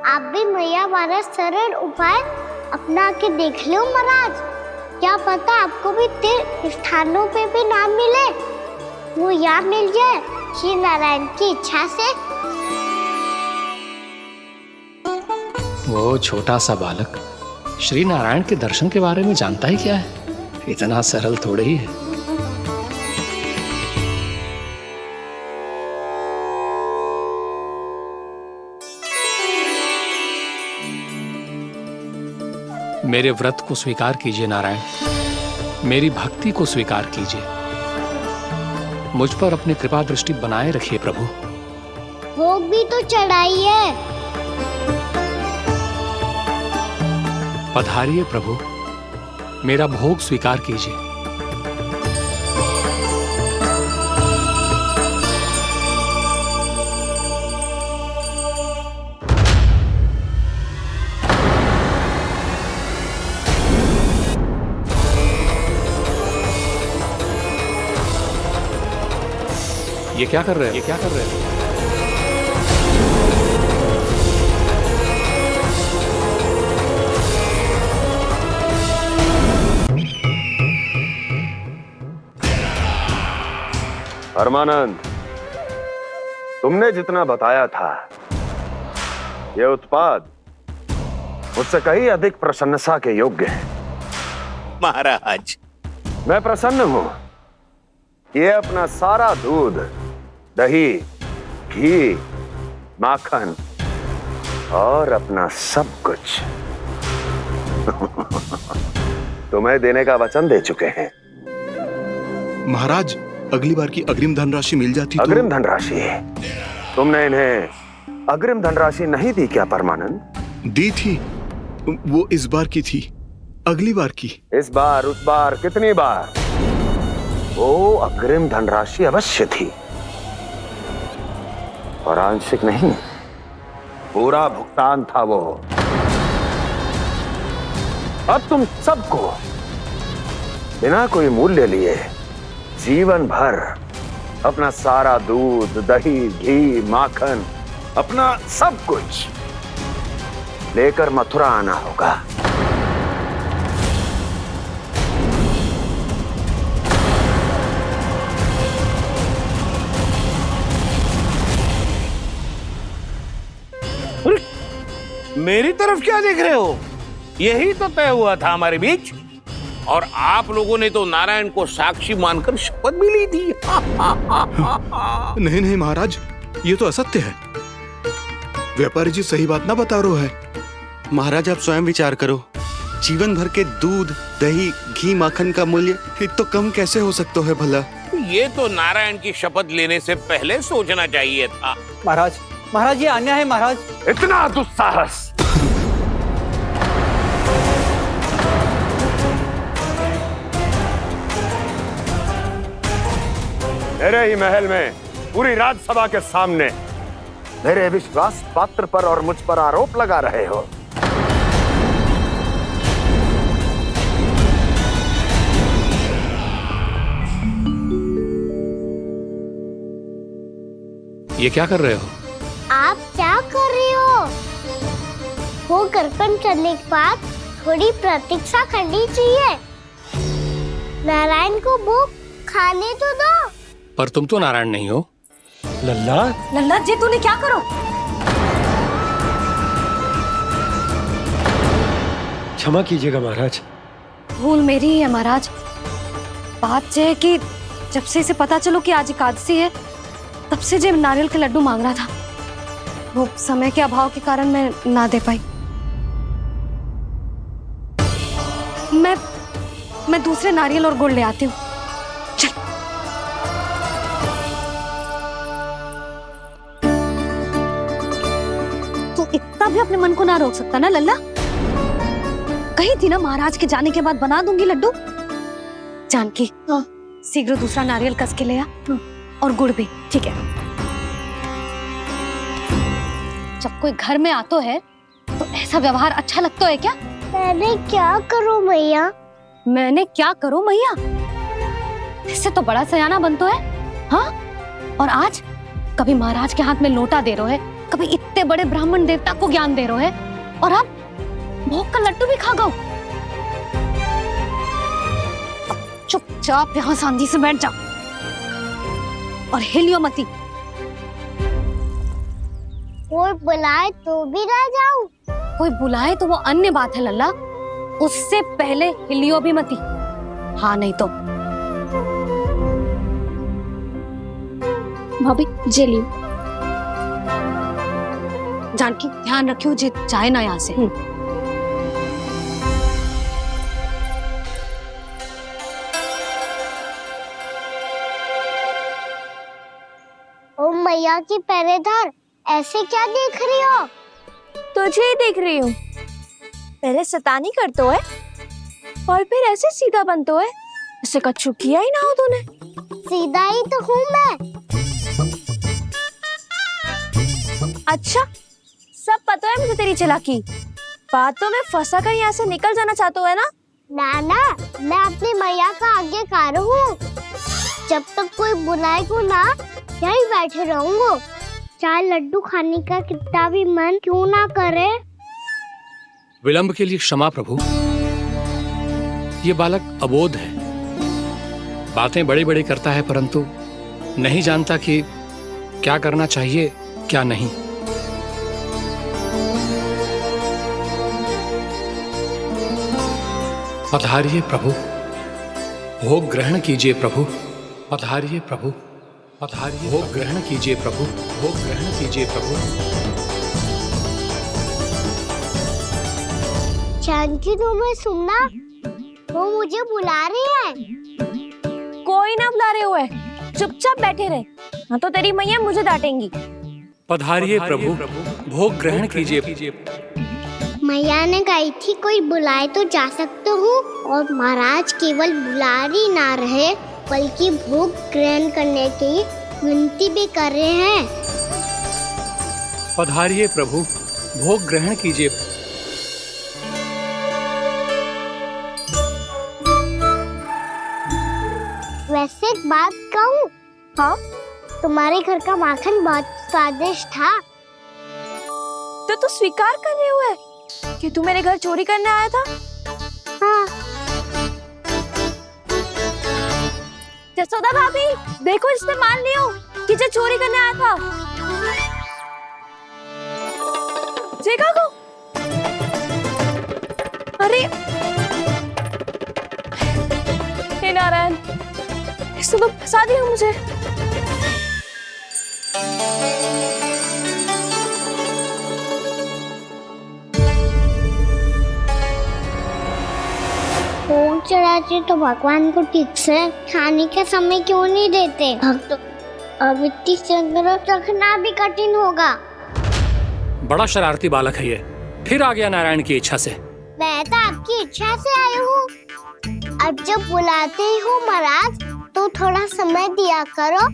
आप भी मैया वाला सरल उपाय अपना के देख लो महाराज। क्या पता आपको भी तीर्थ स्थानों पे भी नाम मिले, वो यहाँ मिल जाए श्री नारायण की इच्छा से। वो छोटा सा बालक श्री नारायण के दर्शन के बारे में जानता ही क्या है? इतना सरल थोड़े ही है। मेरे व्रत को स्वीकार कीजिए नारायण, मेरी भक्ति को स्वीकार कीजिए। मुझ पर अपनी कृपा दृष्टि बनाए रखिए प्रभु। भोग भी तो चढ़ाइए। पधारिए प्रभु, मेरा भोग स्वीकार कीजिए। ये क्या कर रहे हैं? ये क्या कर रहे हैं? परमानंद, तुमने जितना बताया था ये उत्पाद मुझसे कहीं अधिक प्रशंसा के योग्य है। महाराज, मैं प्रसन्न हूं। ये अपना सारा दूध, दही, घी, माखन और अपना सब कुछ तुम्हें देने का वचन दे चुके हैं। महाराज, अगली बार की अग्रिम धनराशि मिल जाती तो। अग्रिम धनराशि? तुमने इन्हें अग्रिम धनराशि नहीं दी क्या परमानंद? दी थी, वो इस बार की थी, अगली बार की। इस बार, उस बार, कितनी बार? वो अग्रिम धनराशि अवश्य थी और आंशिक नहीं, पूरा भुगतान था वो। अब तुम सबको बिना कोई मूल्य लिए जीवन भर अपना सारा दूध, दही, घी, माखन, अपना सब कुछ लेकर मथुरा आना होगा। मेरी तरफ क्या देख रहे हो? यही तो तय हुआ था हमारे बीच, और आप लोगों ने तो नारायण को साक्षी मानकर शपथ भी ली थी। नहीं नहीं महाराज, ये तो असत्य है। व्यापारी जी सही बात ना बता रहे हैं। महाराज, आप स्वयं विचार करो। जीवन भर के दूध, दही, घी, माखन का मूल्य इतना कम कैसे हो सकता है भला? ये तो नारायण की शपथ लेने से पहले सोचना चाहिए था। महाराज, महाराज, ये अन्याय है महाराज। इतना दुस्साहस! मेरे ही महल में पूरी राजसभा के सामने मेरे विश्वास पात्र पर और मुझ पर आरोप लगा रहे हो। ये क्या कर रहे हो? आप क्या कर रहे हो? वो अर्पण करने के बाद थोड़ी प्रतीक्षा करनी चाहिए। नारायण को भोग खाने तो दो। पर तुम तो नारायण नहीं हो। लल्ला लल्ला जी तूने क्या करो? क्षमा कीजिएगा महाराज। भूल मेरी ही है महाराज। बात ये है कि जब से इसे पता चलो कि आज एकादशी है, तब से जो नारियल के लड्डू मांग रहा था, वो समय के अभाव के कारण मैं ना दे पाई। मैं दूसरे नारियल और गुड़ ले आती हूँ। चल। तू इतना भी अपने मन को ना रोक सकता ना लल्ला? कही थी ना महाराज के जाने के बाद बना दूंगी लड्डू। जानकी, शीघ्र दूसरा नारियल कस के ले आ, और गुड़ भी। ठीक है। जब कोई घर में आता है तो ऐसा व्यवहार अच्छा लगता है क्या? मैंने क्या करूं मैया? मैंने क्या करूं मैया? इससे तो बड़ा सयाना बनतो है। हाँ? और आज कभी महाराज के हाथ में लोटा दे रहे है, कभी इतने बड़े ब्राह्मण देवता को ज्ञान दे रहे है, और अब भोग का लड्डू भी खा गो। चुपचाप यहाँ शांति से बैठ जा और हिलियो मती। कोई बुलाए तो भी ना जाऊं? कोई बुलाए तो वो अन्य बात है लल्ला, उससे पहले हिलियो भी मती। हाँ नहीं तो। भाभी जेली। जानकी ध्यान रखियो जे जाए ना यहाँ से। ओ मैया की पहरेदार, ऐसे क्या देख रही हो? तुझे ही देख रही हूँ। पहले शैतानी करतो है और फिर ऐसे सीधा बनतो है। ऐसे कच्चू किया ही ना हो तूने। सीधा ही तो हूँ मैं। अच्छा, सब पता है मुझे तेरी चालाकी। बातों में फंसा कर यहाँ से निकल जाना चाहते है ना? नाना, मैं अपनी मैया का आज्ञाकार हूँ। जब तक कोई बुलाएगा ना, यहीं बैठे रहूंगा। चाहे लड्डू खाने का कितना भी मन क्यों ना करे। विलंब के लिए क्षमा प्रभु। ये बालक अबोध है, बातें बड़ी बड़ी करता है, परंतु नहीं जानता कि क्या करना चाहिए क्या नहीं। पधारिए प्रभु, भोग ग्रहण कीजिए प्रभु। पधारिए प्रभु, पधारिए। भोग ग्रहण कीजिए प्रभु, भोग ग्रहण कीजिए प्रभु। जानकी, तुम्हें सुनना? वो मुझे बुला रहे हैं। कोई ना बुला रहे हुए, चुपचाप बैठे रहे, हाँ तो तेरी मैया मुझे डांटेंगी। पधारिए प्रभु, भोग ग्रहण कीजिए। मैया ने कही थी कोई बुलाए तो जा सकते हूँ, और महाराज केवल बुला ही ना रहे बल्कि भोग ग्रहण करने की विनती भी कर रहे हैं। पधारिए प्रभु, भोग ग्रहण कीजिए। वैसे एक बात कहूँ? हाँ? तुम्हारे घर का माखन बहुत स्वादिष्ट था। तो तू स्वीकार कर रहे हुए कि तू मेरे घर चोरी करने आया था? हाँ। जसोदा भाभी, देखो इसने मान लियो कि जो चोरी करने आया था। देखा को? अरे हे नारायण, इसने तो फंसा दिया मुझे। भोग चढ़ाते तो भगवान को ठीक से खाने का समय क्यों नहीं देते? भक्त अब इतनी संग्रह रखना भी कठिन होगा। बड़ा शरारती बालक है ये, फिर आ गया नारायण की इच्छा से। मैं तो आपकी इच्छा से आई हूँ। अब जब बुलाते ही हो महाराज, तो थोड़ा समय दिया करो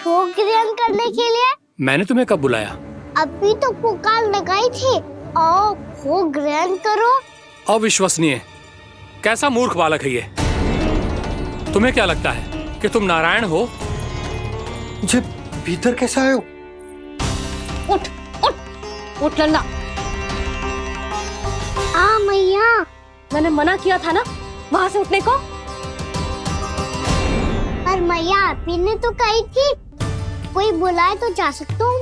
भोग ग्रहण करने के लिए। मैंने तुम्हें कब बुलाया? अभी तो पुकार लगाई थी, आओ भोग ग्रहण करो। अविश्वसनीय, कैसा मूर्ख बालक है ये। तुम्हें क्या लगता है कि तुम नारायण हो? मुझे भीतर कैसे आए हो? उठ उठ उठ लल्ला। मैया, मैंने मना किया था ना वहां से उठने को। आप ही ने तो कही थी कोई बुलाए तो जा सकता हूँ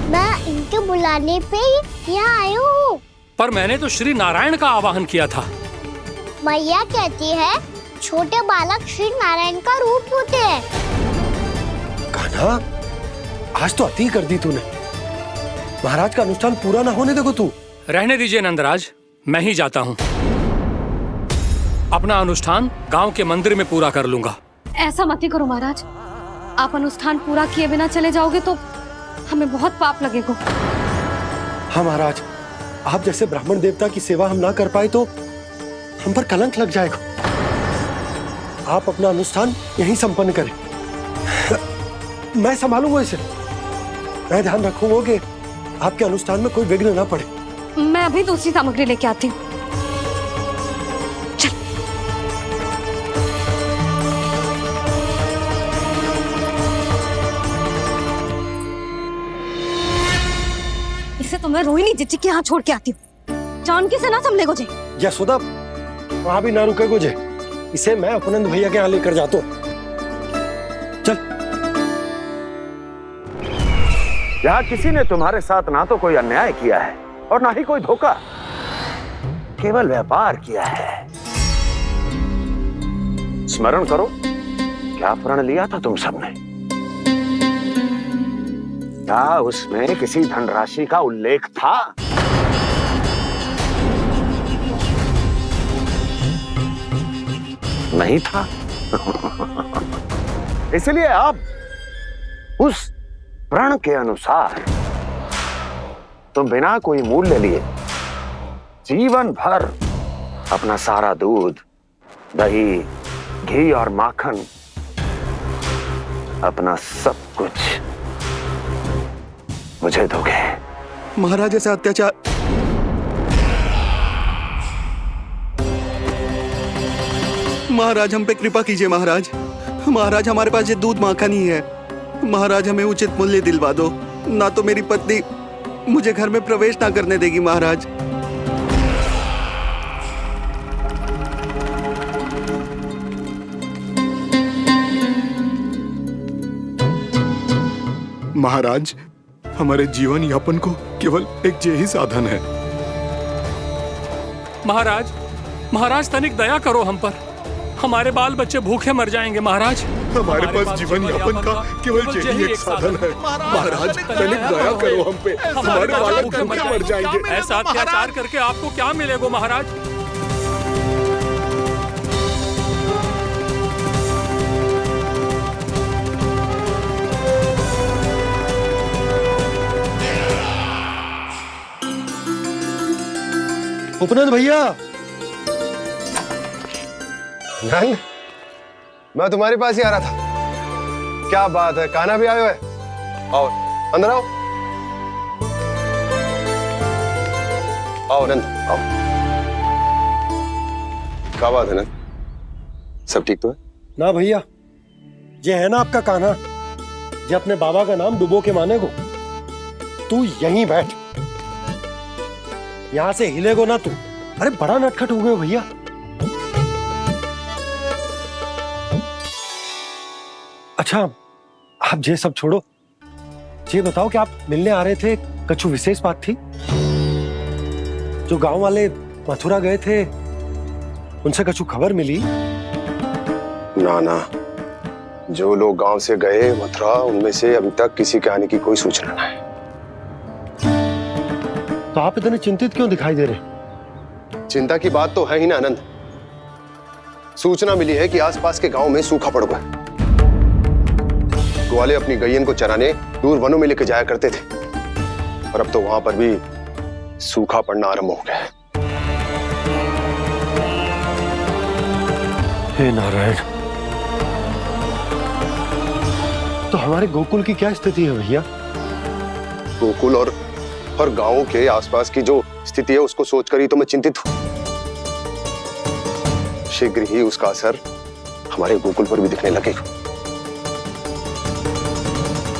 मैं इनके बुलाने पे ही यहाँ आई हूँ। पर मैंने तो श्री नारायण का आवाहन किया था। मैया कहती है छोटे बालक श्री नारायण का रूप होते हैं। कान्हा, आज तो अति कर दी तूने। महाराज का अनुष्ठान पूरा ना होने देखो तू। रहने दीजिए नंदराज, मैं ही जाता हूँ। अपना अनुष्ठान गांव के मंदिर में पूरा कर लूंगा। ऐसा मत ही करो महाराज, आप अनुष्ठान पूरा किए बिना चले जाओगे तो हमें बहुत पाप लगेगा। हाँ महाराज, आप जैसे ब्राह्मण देवता की सेवा हम ना कर पाए तो हम पर कलंक लग जाएगा। आप अपना अनुष्ठान यहीं संपन्न करें, मैं संभालूंगा इसे। मैं ध्यान रखूंगा कि आपके अनुष्ठान में कोई विघ्न ना पड़े। मैं अभी दूसरी सामग्री लेके आती हूँ। इसे तो मैं रोहिणी जीजी के यहाँ छोड़ के आती हूँ। जानकी से ना संभले गुजे। यशोदा, वहां भी ना रुके गुजे। इसे मैं अपनंद भैया के यहाँ लेकर जाता हूँ। चल। यहाँ किसी ने तुम्हारे साथ ना तो कोई अन्याय किया है और ना ही कोई धोखा, केवल व्यापार किया है। स्मरण करो, क्या प्रण लिया था तुम सबने? क्या उसमें किसी धनराशि का उल्लेख था? नहीं था। इसलिए अब उस प्रण के अनुसार तुम बिना कोई मूल्य लिए जीवन भर अपना सारा दूध, दही, घी और माखन, अपना सब कुछ मुझे दोगे। महाराज ऐसा अत्याचार। महाराज हम पे कृपा कीजिए। महाराज, महाराज हमारे पास ये दूध माखन ही है। महाराज हमें उचित मूल्य दिलवा दो, ना तो मेरी पत्नी मुझे घर में प्रवेश ना करने देगी। महाराज महाराज, हमारे जीवन यापन को केवल एक यही साधन है। महाराज, महाराज तनिक दया करो हम पर। हमारे बाल बच्चे भूखे मर जाएंगे महाराज। हमारे पास जीवन यापन का केवल यही एक साधन है। महाराज तनिक दया करो हम पे, हमारे बालक भूखे मर जाएंगे। ऐसा अत्याचार करके आपको क्या मिलेगा महाराज? उपनंद भैया। नंद, मैं तुम्हारे पास ही आ रहा था। क्या बात है, कान्हा भी आए हुए? आओ अंदर आओ। आओ नंद आओ। क्या बात है नंद, सब ठीक तो है? ना भैया, ये है ना आपका कान्हा, ये अपने बाबा का नाम डुबो के माने को। तू यहीं बैठ, यहां से हिलेगो ना तू। अरे बड़ा नटखट हो गए भैया। अच्छा, आप ये सब छोड़ो, ये बताओ कि आप मिलने आ रहे थे, कछु विशेष बात थी? जो गांव वाले मथुरा गए थे, उनसे कछु खबर मिली? ना ना, जो लोग गांव से गए मथुरा, उनमें से अभी तक किसी के आने की कोई सूचना नहीं है। तो आप इतने चिंतित क्यों दिखाई दे रहे? चिंता की बात तो है ही ना आनंद। सूचना मिली है कि आसपास के गांव में सूखा पड़ गया। ग्वाले अपनी गैयन को चराने दूर वनों में लेके जाया करते थे, और अब तो वहां पर भी सूखा पड़ना आरंभ हो गया है। हे नारायण, तो हमारे गोकुल की क्या स्थिति है भैया? गोकुल और गांवों के आसपास की जो स्थिति है उसको सोचकर ही तो मैं चिंतित हूं। शीघ्र ही उसका असर हमारे गोकुल पर भी दिखने लगेगा।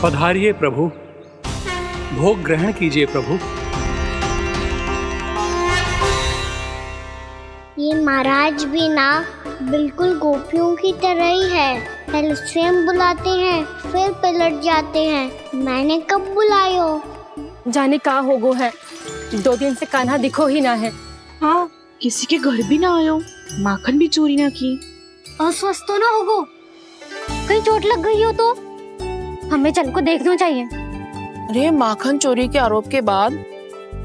पधारिए प्रभु, भोग ग्रहण कीजिए प्रभु। ये महाराज भी ना बिल्कुल गोपियों की तरह ही है। पहले स्वयं बुलाते हैं, फिर पलट जाते हैं। मैंने कब बुलाई हो? जाने कहाँ होगो है, 2 दिन से कान्हा दिखो ही ना है। हाँ, किसी के घर भी ना आयो, माखन भी चोरी ना की। अस्वस्थ तो ना होगो, कहीं चोट लग गई हो तो हमें चल को देखना चाहिए। अरे माखन चोरी के आरोप के बाद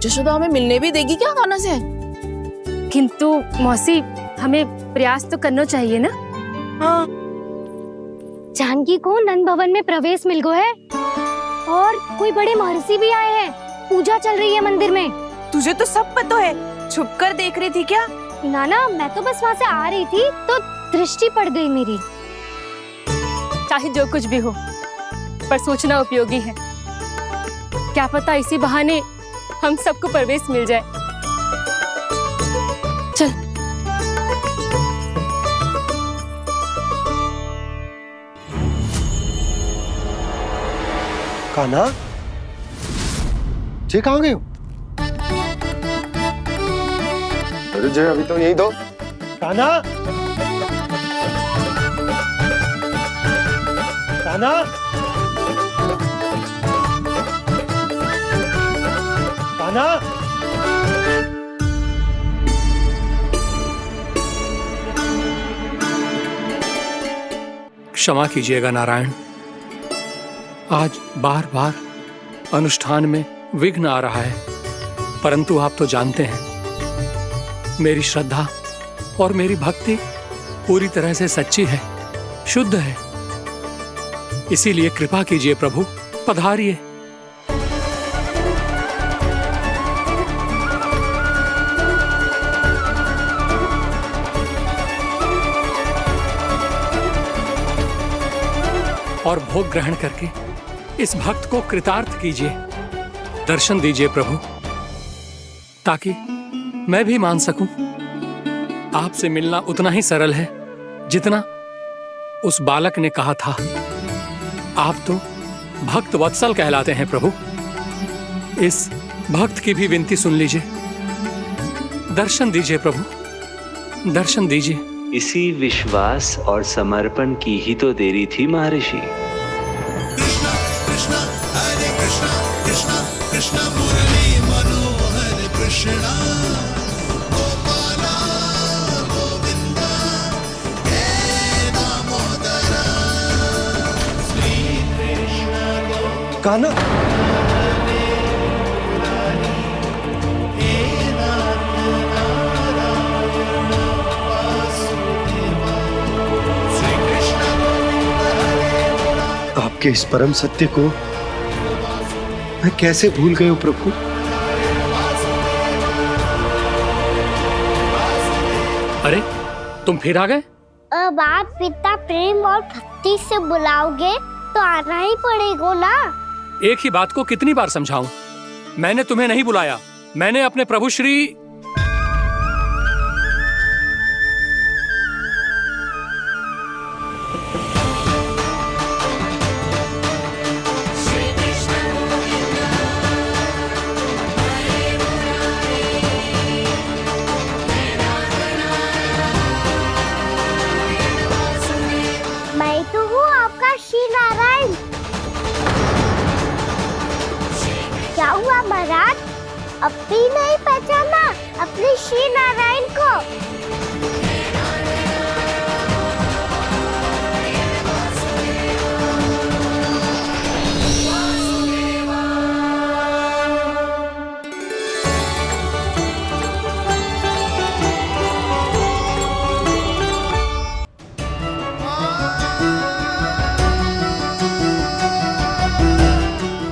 जशोदा हमें मिलने भी देगी क्या कान्हा से? किंतु मौसी, हमें प्रयास तो करना चाहिए ना। हाँ। जानकी को नंद भवन में प्रवेश मिल गो है और कोई बड़े महर्षि भी आए हैं। पूजा चल रही है मंदिर में। तुझे तो सब पता है, छुप कर देख रही थी क्या? ना, मैं तो बस वहाँ से आ रही थी तो दृष्टि पड़ गई मेरी। चाहे जो कुछ भी हो, पर सोचना उपयोगी है। क्या पता इसी बहाने हम सबको प्रवेश मिल जाए। चल। कान्हा, जी कहाँ गए हो? अरे जय, अभी तो यही दो। कान्हा, कान्हा, कान्हा। क्षमा कीजिएगा नारायण, आज बार बार अनुष्ठान में विघ्न आ रहा है, परंतु आप तो जानते हैं मेरी श्रद्धा और मेरी भक्ति पूरी तरह से सच्ची है, शुद्ध है। इसीलिए कृपा कीजिए प्रभु, पधारिए। और भोग ग्रहण करके इस भक्त को कृतार्थ कीजिए। दर्शन दीजिए प्रभु, ताकि मैं भी मान सकूं। आपसे मिलना उतना ही सरल है जितना उस बालक ने कहा था। आप तो भक्त वत्सल कहलाते हैं प्रभु। इस भक्त की भी विनती सुन लीजिए। दर्शन दीजिए प्रभु, दर्शन दीजिए। इसी विश्वास और समर्पण की ही तो देरी थी महर्षि। कृष्णा कृष्णा हरे कृष्णा, कृष्णा कृष्णा मुरली मनोहर कृष्णा, गोपाला गोविंदा हे दामोदरा, श्री कृष्ण कान्हा, आपके इस परम सत्य को मैं कैसे भूल गया प्रभु। अरे तुम फिर आ गए? अब आप इतना प्रेम और भक्ति से बुलाओगे तो आना ही पड़ेगा ना। एक ही बात को कितनी बार समझाऊं? मैंने तुम्हें नहीं बुलाया, मैंने अपने प्रभु श्री मैं तो हूँ आपका श्री नारायण। क्या हुआ महाराज, अब भी नहीं पहचाना अपने श्री नारायण को?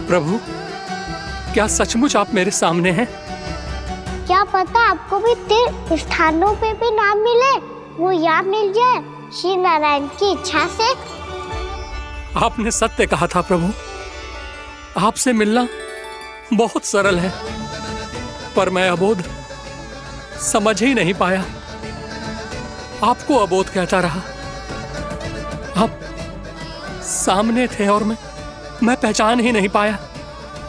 प्रभु, क्या सचमुच आप मेरे सामने हैं? क्या पता आपको भी तीर्थ स्थानों पे भी नाम मिले, वो यहाँ मिल जाए श्री नारायण की इच्छा से। आपने सत्य कहा था प्रभु, आपसे मिलना बहुत सरल है, पर मैं अबोध समझ ही नहीं पाया। आपको अबोध कहता रहा। आप सामने थे और मैं पहचान ही नहीं पाया।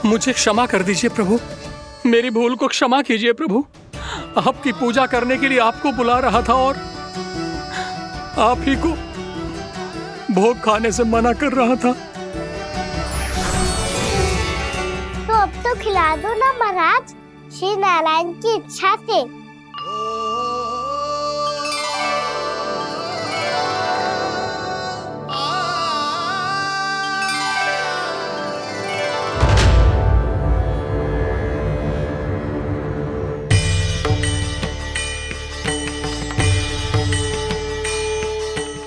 मुझे क्षमा कर दीजिए प्रभु, मेरी भूल को क्षमा कीजिए प्रभु। आपकी पूजा करने के लिए आपको बुला रहा था और आप ही को भोग खाने से मना कर रहा था। तो अब तो खिला दो ना महाराज, श्री नारायण की इच्छा से।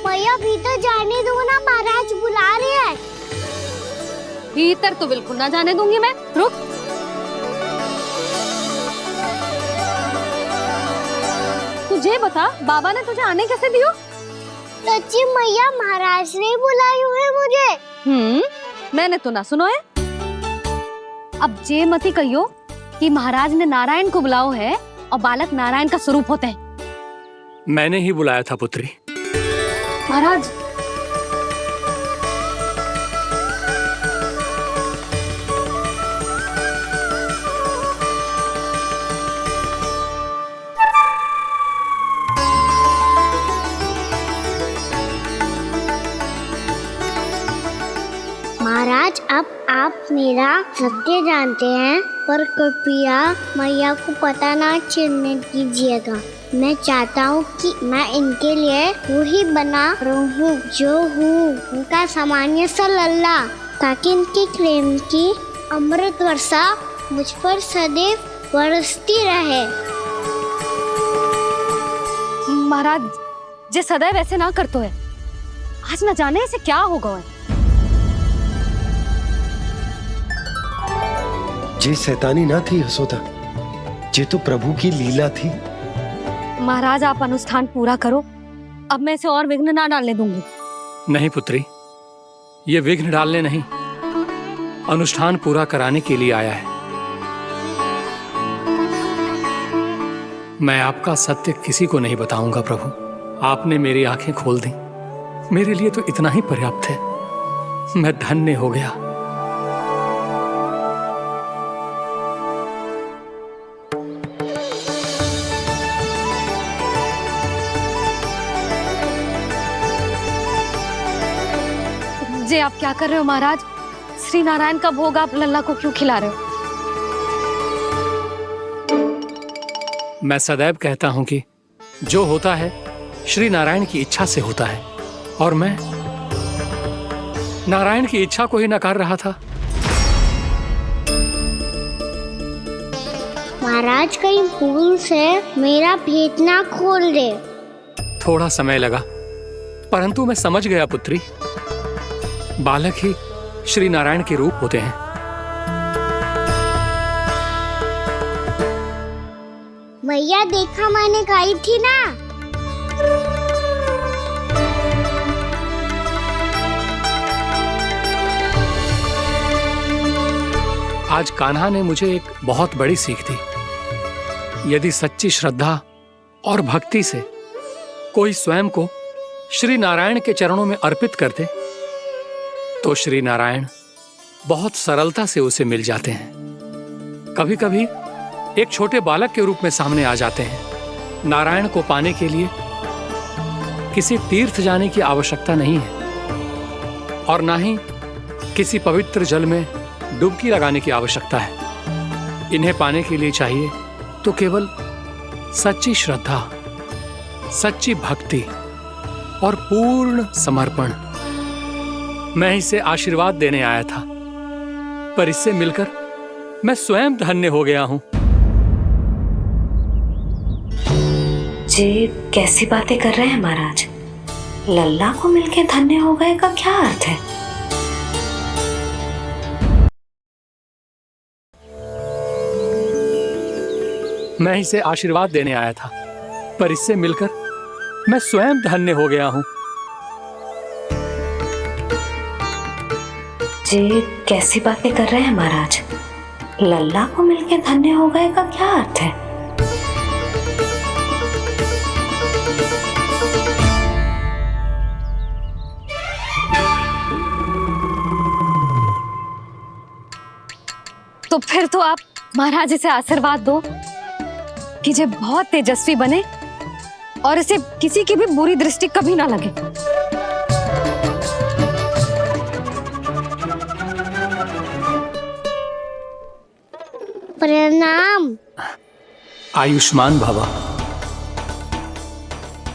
मैया भीतर जाने दो ना, महाराज बुला रहे हैं। भीतर तो बिल्कुल ना जाने दूंगी मैं। रुक। तुझे बता, बाबा ने तुझे आने कैसे दियो? सच्ची मैया, महाराज ने बुलाई हुई मुझे। मैंने तो ना सुनो है। अब जे मती कहियो कि महाराज ने नारायण को बुलाओ है और बालक नारायण का स्वरूप होते हैं। मैंने ही बुलाया था पुत्री। महाराज, महाराज अब आप मेरा सत्य जानते हैं, पर कृपया मैया को पता ना चलने दीजिएगा। मैं चाहता हूँ कि मैं इनके लिए वही बना रहूँ जो हूँ, उनका सामान्य सा लल्ला, ताकि इनके प्रेम की अमृत वर्षा मुझ पर सदैव बरसती रहे। महाराज जे सदैव ऐसे ना करतो है, आज न जाने इसे क्या होगा है। जे शैतानी ना थी यशोदा, जे तो प्रभु की लीला थी। महाराज आप अनुष्ठान पूरा करो, अब मैं इसे और विघ्न ना डालने दूंगी। नहीं पुत्री, ये विघ्न डालने नहीं, अनुष्ठान पूरा कराने के लिए आया है। मैं आपका सत्य किसी को नहीं बताऊंगा प्रभु। आपने मेरी आंखें खोल दी, मेरे लिए तो इतना ही पर्याप्त है। मैं धन्य हो गया। जे आप क्या कर रहे हो महाराज? श्री नारायण का भोग आप लल्ला को क्यों खिला रहे हो? मैं सदैव कहता हूं कि जो होता है श्री नारायण की इच्छा से होता है, और मैं नारायण की इच्छा को ही नकार रहा था। महाराज कहीं भूल से मेरा भेद ना खोल दे। थोड़ा समय लगा, परंतु मैं समझ गया पुत्री। बालक ही श्री नारायण के रूप होते हैं। मैया देखा, मैंने कही थी ना। आज कान्हा ने मुझे एक बहुत बड़ी सीख दी। यदि सच्ची श्रद्धा और भक्ति से कोई स्वयं को श्री नारायण के चरणों में अर्पित कर दे, तो श्री नारायण बहुत सरलता से उसे मिल जाते हैं। कभी कभी एक छोटे बालक के रूप में सामने आ जाते हैं। नारायण को पाने के लिए किसी तीर्थ जाने की आवश्यकता नहीं है, और ना ही किसी पवित्र जल में डुबकी लगाने की आवश्यकता है। इन्हें पाने के लिए चाहिए तो केवल सच्ची श्रद्धा, सच्ची भक्ति और पूर्ण समर्पण। मैं इसे आशीर्वाद देने आया था, पर इससे मिलकर मैं स्वयं धन्य हो गया हूं। जे कैसी बातें कर रहे हैं महाराज? लल्ला को मिलके धन्य हो गए का क्या अर्थ है? मैं इसे आशीर्वाद देने आया था, पर इससे मिलकर मैं स्वयं धन्य हो गया हूं। जे कैसी बातें कर रहे हैं महाराज? लल्ला को मिलके धन्य हो गए का क्या अर्थ है? तो फिर तो आप महाराज इसे आशीर्वाद दो कि जे बहुत तेजस्वी बने और इसे किसी की भी बुरी दृष्टि कभी ना लगे। प्रणाम। आयुष्मान भवा।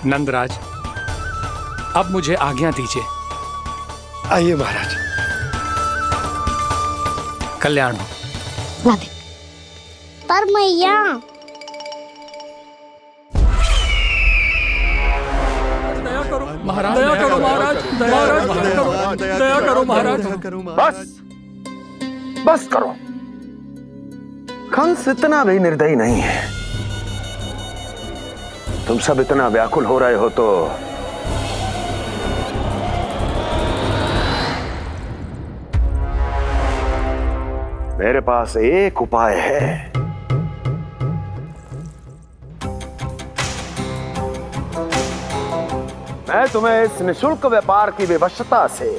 नंदराज, अब मुझे आज्ञा दीजिए। आइए महाराज। कल्याण हो। राधे। पर मैया महाराज दया करो, महाराज दया करो महाराज। बस करो। कंस इतना भी निर्दयी नहीं है। तुम सब इतना व्याकुल हो रहे हो तो मेरे पास एक उपाय है। मैं तुम्हें इस निशुल्क व्यापार की विवशता से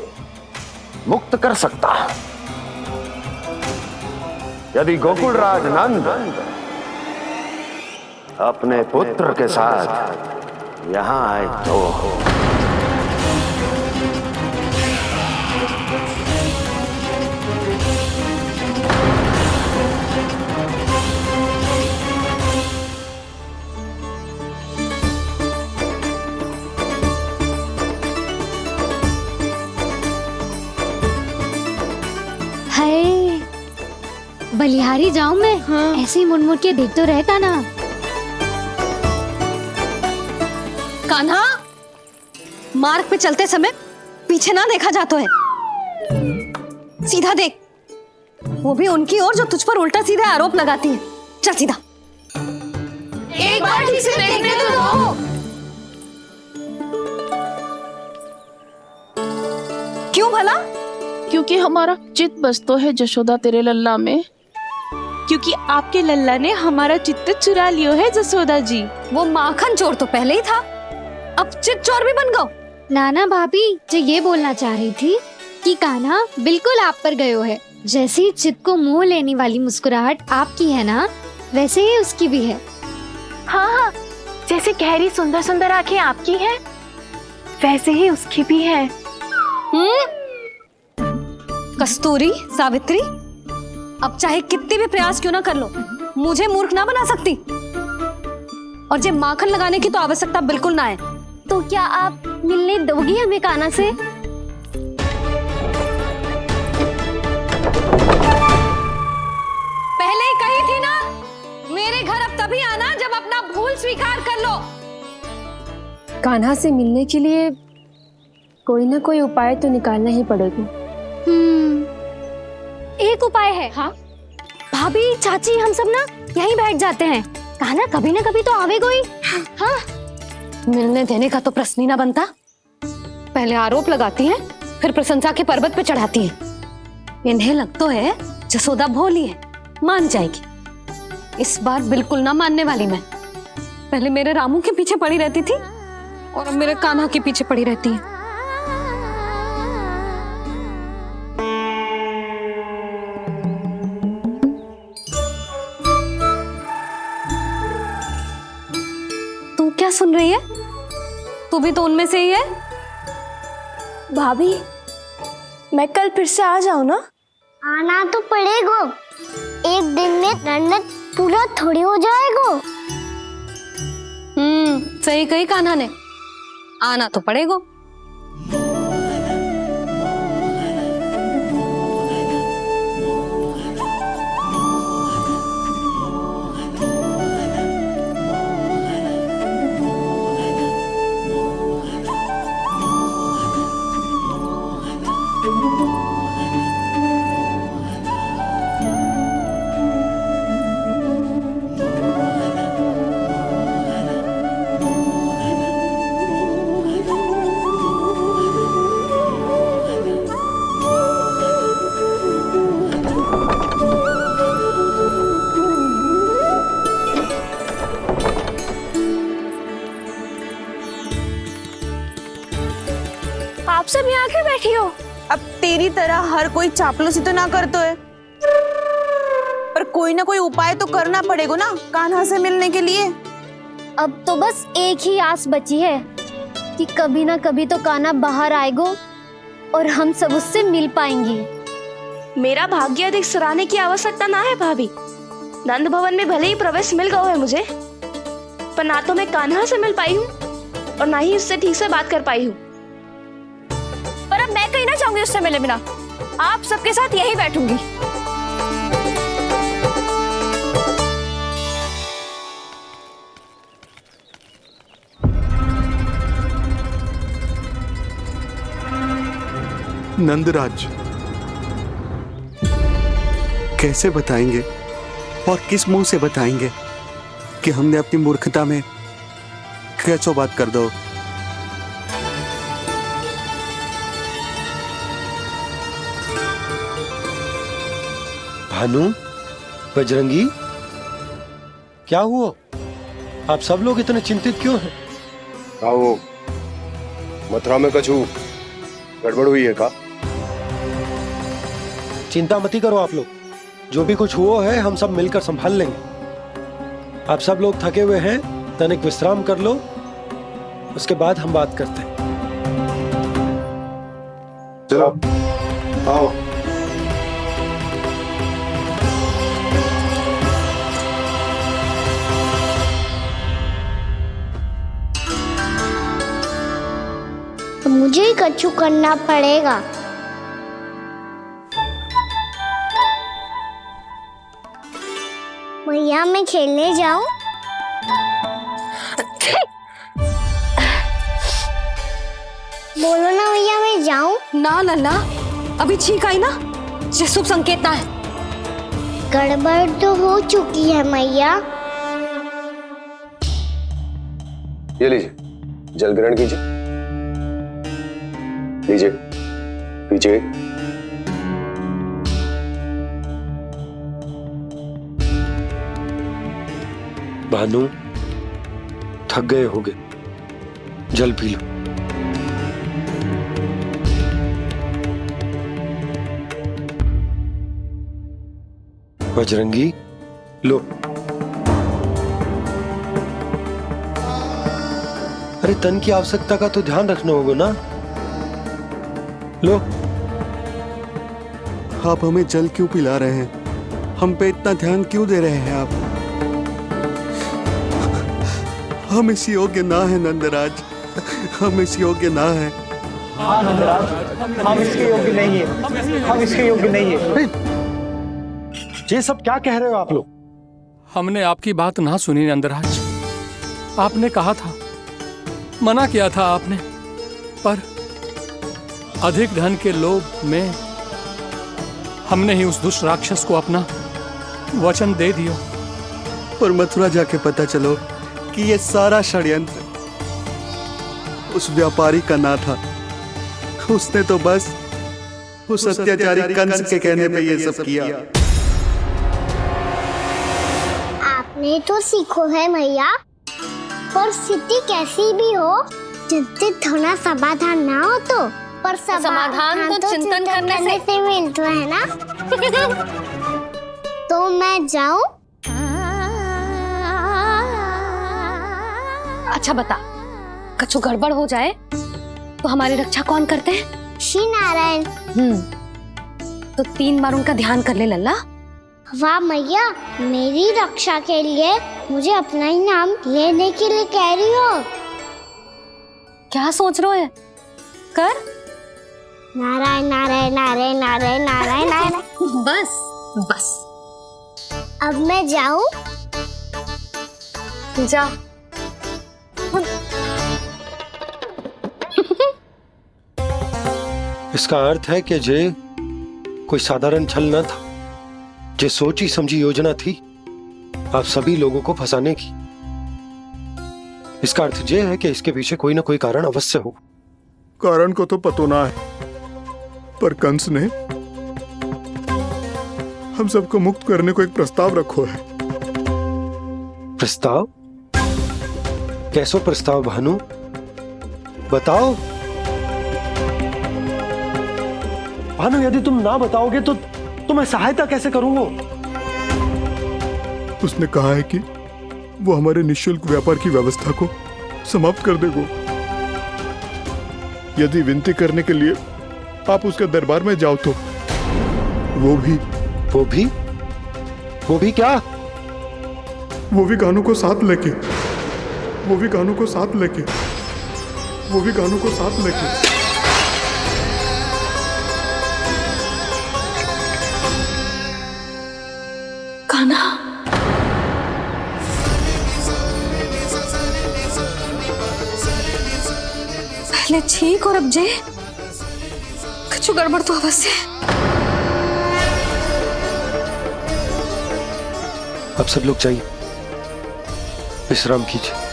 मुक्त कर सकता हूं यदि गोकुलराज नंद अपने पुत्र के साथ यहां आए तो। हाय, बलिहारी जाऊं मैं? ऐसे ही मुड़ के देख तो रहता ना। कान्हा, मार्ग पे चलते समय पीछे ना देखा जाता है, सीधा देख। वो भी उनकी ओर जो तुझ पर उल्टा सीधा आरोप लगाती है। चल सीधा। एक बार ठीक से देखने तो दो। क्यों भला? क्योंकि हमारा चित्त बसतो है जशोदा तेरे लल्ला में। क्योंकि आपके लल्ला ने हमारा चित्त चुरा लियो है जसोदा जी। वो माखन चोर तो पहले ही था, अब चित्त चोर भी बन गो। नाना भाभी जो ये बोलना चाह रही थी कि कान्हा बिल्कुल आप पर गयो है। जैसे ही चित्त को मोह लेने वाली मुस्कुराहट आपकी है ना, वैसे ही उसकी भी है। हाँ हाँ, जैसे गहरी सुंदर सुंदर आंखें आपकी हैं, वैसे ही उसकी भी है। कस्तूरी, सावित्री, अब चाहे कितने भी प्रयास क्यों ना कर लो, मुझे मूर्ख ना बना सकती। और जे माखन लगाने की तो आवश्यकता बिल्कुल ना है। तो क्या आप मिलने दोगी हमें कान्हा से? पहले ही कही थी ना, मेरे घर अब तभी आना जब अपना भूल स्वीकार कर लो। कान्हा से मिलने के लिए कोई ना कोई उपाय तो निकालना ही पड़ेगा। एक उपाय है। हाँ? भाभी, चाची, हम सब ना यहीं बैठ जाते हैं। कान्हा कभी ना कभी तो आवेगा ही। हाँ, मिलने देने का तो प्रश्न ही ना बनता। पहले आरोप लगाती हैं, फिर प्रशंसा के पर्वत पे चढ़ाती हैं। इन्हें लगता है जसोदा भोली है, मान जाएगी। इस बार बिल्कुल ना मानने वाली मैं। पहले मेरे रामू के पीछे पड़ी रहती थी और अब मेरे कान्हा के पीछे पड़ी रहती है। तू क्या सुन रही है? तू भी तो उनमें से ही है। भाभी, मैं कल फिर से आ जाऊँ ना? आना तो पड़ेगा। एक दिन में नन्नत पूरा थोड़ी हो जाएगा। सही कही कान्हा ने, आना तो पड़ेगा। आप सब यहाँ आके बैठी हो? अब तेरी तरह हर कोई चापलूसी तो ना करतो है, पर कोई ना कोई उपाय तो करना पड़ेगा ना कान्हा से मिलने के लिए। अब तो बस एक ही आस बची है कि कभी ना कभी तो कान्हा बाहर आएगो और हम सब उससे मिल पाएंगे। मेरा भाग्य अधिक सराहने की आवश्यकता ना है भाभी। नंद भवन में भले ही प्रवेश मिल गया है मुझे, पर ना तो मैं कान्हा से मिल पाई हूँ और ना ही उससे ठीक से बात कर पाई हूँ। पर अब मैं कहीं ना जाऊंगी उससे मिले बिना, आप सबके साथ यही बैठूंगी। नंदराज, कैसे बताएंगे और किस मुंह से बताएंगे कि हमने अपनी मूर्खता में कैसो बात कर दो। भानु, बजरंगी, क्या हुआ? आप सब लोग इतने चिंतित क्यों हैं? आओ, मथुरा में कछु गड़बड़ हुई है का? चिंता मती करो आप लोग, जो भी कुछ हुआ है हम सब मिलकर संभाल लेंगे। आप सब लोग थके हुए हैं, तनिक विश्राम कर लो, उसके बाद हम बात करते हैं। चलो आओ। मुझे ही कछु करना पड़ेगा। भैया मैं खेलने जाऊं? बोलो ना भैया मैं जाऊं? ना लल्ला, अभी छींक आई ना, ये शुभ संकेत ना है। गड़बड़ तो हो चुकी है मैया। ये लीजिए, जल ग्रहण कीजिए। लीजिए, पीजिए। भानु, थक गए होगे, जल पी लो। बजरंगी, लो। अरे तन की आवश्यकता का तो ध्यान रखना होगा ना, लो। आप हमें जल क्यों पिला रहे हैं? हम पे इतना ध्यान क्यों दे रहे हैं आप? हम इस योग्य ना है नंदराज, हम इस योग्य ना है। हाँ नंदराज, हम इसके योग्य नहीं है, हम इसके योग्य नहीं है। ये सब क्या कह रहे हो आप लोग? हमने आपकी बात ना सुनी नंदराज। आपने कहा था, मना किया था आपने, पर अधिक धन के लोभ में हमने ही उस दुष्ट राक्षस को अपना वचन दे दिया। पर मथुरा जाके पता चलो कि ये सारा षड्यंत्र उस व्यापारी का ना था। उसने तो बस उस अत्याचारी कंस के कहने पे ये सब किया। आपने तो सीखो है भैया, पर स्थिति कैसी भी हो, चिंतित होना समाधान ना हो तो, पर समाधान तो चिंतन करने से मिलता है ना। तो मैं जाऊं? अच्छा बता, कछु गड़बड़ हो जाए तो हमारी रक्षा कौन करते हैं? श्री नारायण। तो 3 बार उनका ध्यान कर ले लल्ला। वाह मैया, मेरी रक्षा के लिए मुझे अपना ही नाम लेने के लिए कह रही हो? क्या सोच रहे हो? कर। नारायण नारायण नारायण नारायण नारायण नारायण। बस बस। अब मैं जाऊं? जा। इसका अर्थ है कि जे कोई साधारण छल न था, जे सोची समझी योजना थी आप सभी लोगों को फंसाने की। इसका अर्थ ये है कि इसके पीछे कोई ना कोई कारण अवश्य हो। कारण को तो पतो ना है, पर कंस ने हम सबको मुक्त करने को एक प्रस्ताव रखो है। प्रस्ताव? कैसो प्रस्ताव भानु, बताओ। भानु, यदि तुम ना बताओगे तो मैं सहायता कैसे करूंगा? उसने कहा है कि वो हमारे निःशुल्क व्यापार की व्यवस्था को समाप्त कर देगो। यदि विनती करने के लिए आप उसके दरबार में जाओ तो वो भी क्या? वो भी गानों को साथ लेके कान्हा, पहले ठीक और अब जे कुछ गड़बड़ तो अवश्य। अब सब लोग जाइए, विश्राम कीजिए।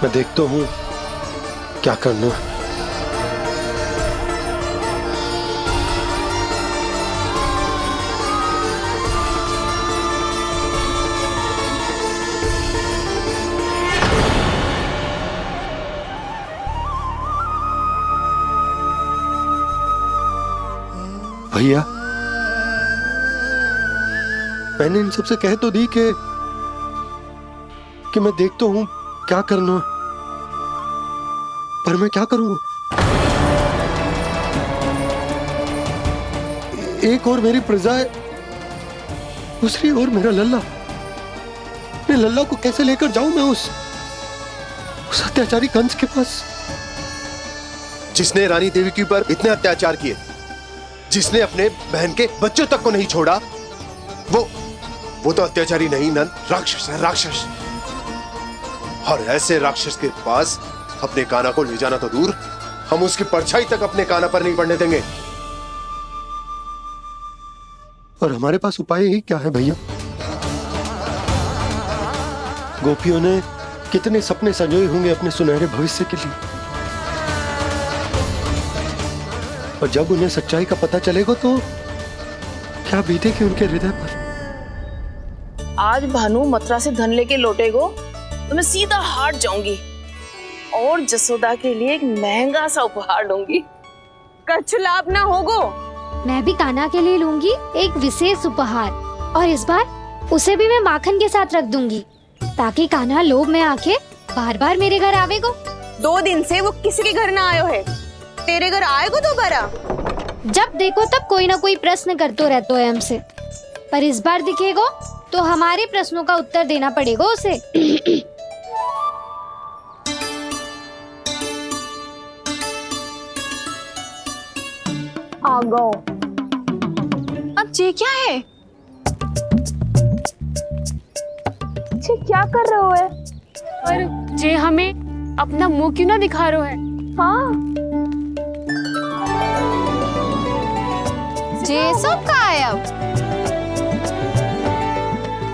मैं देखता हूं क्या करना है। भैया, मैंने इन सबसे कह तो दी कि मैं देखता हूं क्या करना है, पर मैं क्या करूंगा? एक और मेरी प्रजा है, दूसरी ओर मेरा लल्ला। मैं लल्ला को कैसे लेकर जाऊं मैं उस अत्याचारी कंस के पास, जिसने रानी देवी के ऊपर इतने अत्याचार किए, जिसने अपने बहन के बच्चों तक को नहीं छोड़ा, वो तो अत्याचारी नहीं नंद, राक्षस है, राक्षस। और ऐसे राक्षस के पास अपने कान्हा को ले जाना तो दूर, हम उसकी परछाई तक अपने कान्हा पर नहीं पड़ने देंगे। और हमारे पास उपाय ही क्या है भैया? गोपियों ने कितने सपने संजोए होंगे अपने सुनहरे भविष्य के लिए, और जब उन्हें सच्चाई का पता चलेगा तो क्या बीतेगी उनके हृदय पर। आज भानु मथुरा से धन लेके लौटेगो तो मैं सीधा हाट जाऊंगी और जसोदा के लिए एक महंगा सा उपहार दूंगी। कछु लाभ ना होगो। मैं भी कान्हा के लिए लूंगी एक विशेष उपहार, और इस बार उसे भी मैं माखन के साथ रख दूंगी, ताकि कान्हा लोभ में आके बार बार मेरे घर आवेगो। 2 दिन से वो किसी के घर ना आयो है, तेरे घर आएगो दोबारा? जब देखो तब कोई ना कोई प्रश्न करते रहते है हमसे, पर इस बार दिखेगो तो हमारे प्रश्नों का उत्तर देना पड़ेगा उसे। आ गो। अब ये क्या है? ये क्या कर रहे हो है? पर जे हमें अपना मुंह क्यों ना दिखा रहे है? हाँ, जे सब का है अब?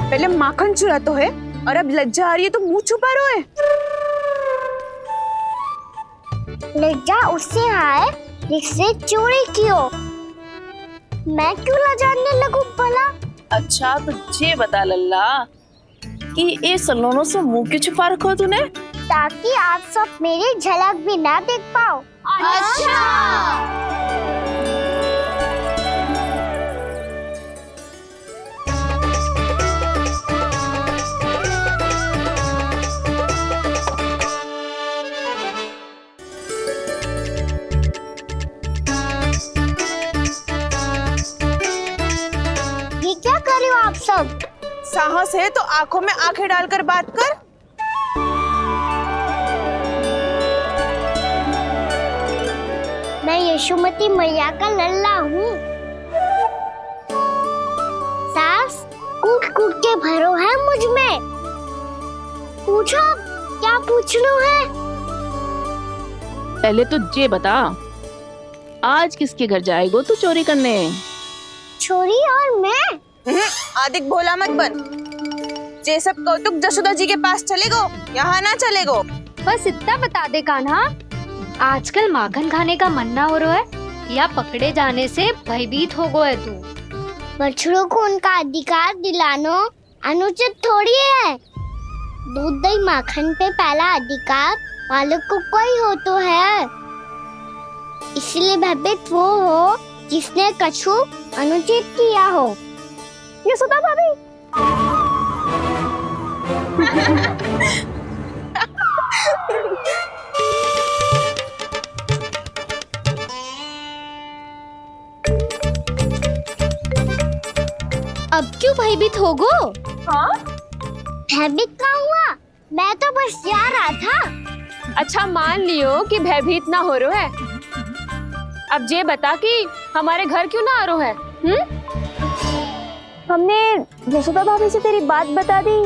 पहले माखन चुरा तो है और अब लज्जा आ रही है तो मुंह छुपा रहे है। लज्जा उससे है जिससे चोरी कियो। मैं क्यों लजाने लगूं भला? अच्छा तो ये बता लल्ला कि ये सलोनों से मुंह क्यों छुपा रखो तूने? ताकि आप सब मेरी झलक भी ना देख पाओ। अच्छा। ये क्या कर रहे हो आप सब? साहस है तो आंखों में आंखें डालकर बात कर। मैं यशोमती मैया का लल्ला हूँ। सास कूट कूट के भरो है मुझ में। पूछो क्या पूछना है? पहले तो ये बता, आज किसके घर जाएगो तू चोरी करने? छोरी और मैं? आदिक भोला मत बन। ये सब कौतुक जसोदा जी के पास चलेगो, यहाँ ना चलेगो। बस इतना बता दे कान्हा, आजकल माखन खाने का मन ना हो रहा है या पकड़े जाने से भयभीत हो गए तू? बछड़ों को उनका अधिकार दिलाना अनुचित थोड़ी है। दूध दही माखन पे पहला अधिकार मालिक को कोई हो तो है। इसलिए भयभीत वो हो जिसने कछु अनुचित किया हो। यशोदा भाभी। अब क्यों भयभीत हो गो? हाँ? भयभीत क्या हुआ? मैं तो बस जा रहा था। अच्छा मान लियो कि भयभीत ना हो रहा है। अब ये बता कि हमारे घर क्यों ना आ रहा है? हमने यशोदा भाभी से तेरी बात बता दी,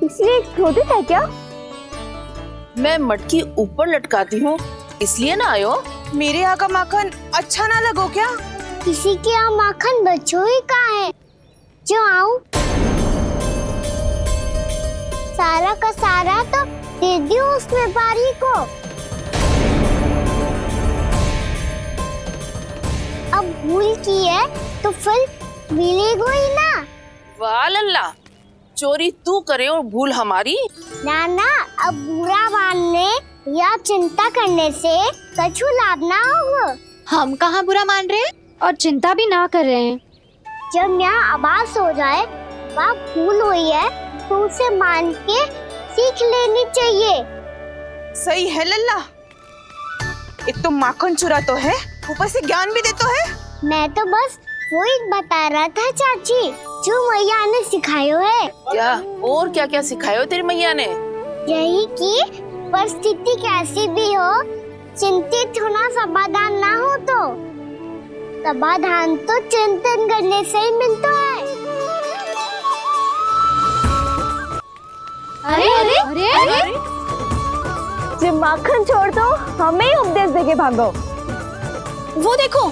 इसलिए क्रोधित है क्या? मैं मटकी ऊपर लटकाती हूँ इसलिए ना आयो। मेरे यहाँ का माखन अच्छा ना लगो क्या? किसी के यहाँ माखन बच्चों ही कहाँ है जो आऊं? सारा का सारा तो दे दियो उस व्यापारी को। अब भूल की है तो फिर मिलेगो ही ना। वाह लल्ला, चोरी तू करे और भूल हमारी। नाना, अब बुरा मानने या चिंता करने से कछु लाभ ना होगा। हम कहाँ बुरा मान रहे हैं और चिंता भी ना कर रहे हैं। जब यहाँ आभास हो जाए वहाँ भूल हुई है तो उसे मान के सीख लेनी चाहिए। सही है लल्ला, एक तो माखन चुरा तो है, ऊपर से ज्ञान भी दे तो है। मैं तो बस वही बता रहा था चाची जो मैया ने सिखायो है। क्या और क्या क्या सिखायो तेरी मैया ने? यही कि परिस्थिति कैसी भी हो, चिंतित होना समाधान ना हो तो समाधान तो चिंतन करने से ही मिलता है। अरे अरे अरे अरे, जब माखन छोड़ दो हमें उपदेश देके भागो। वो देखो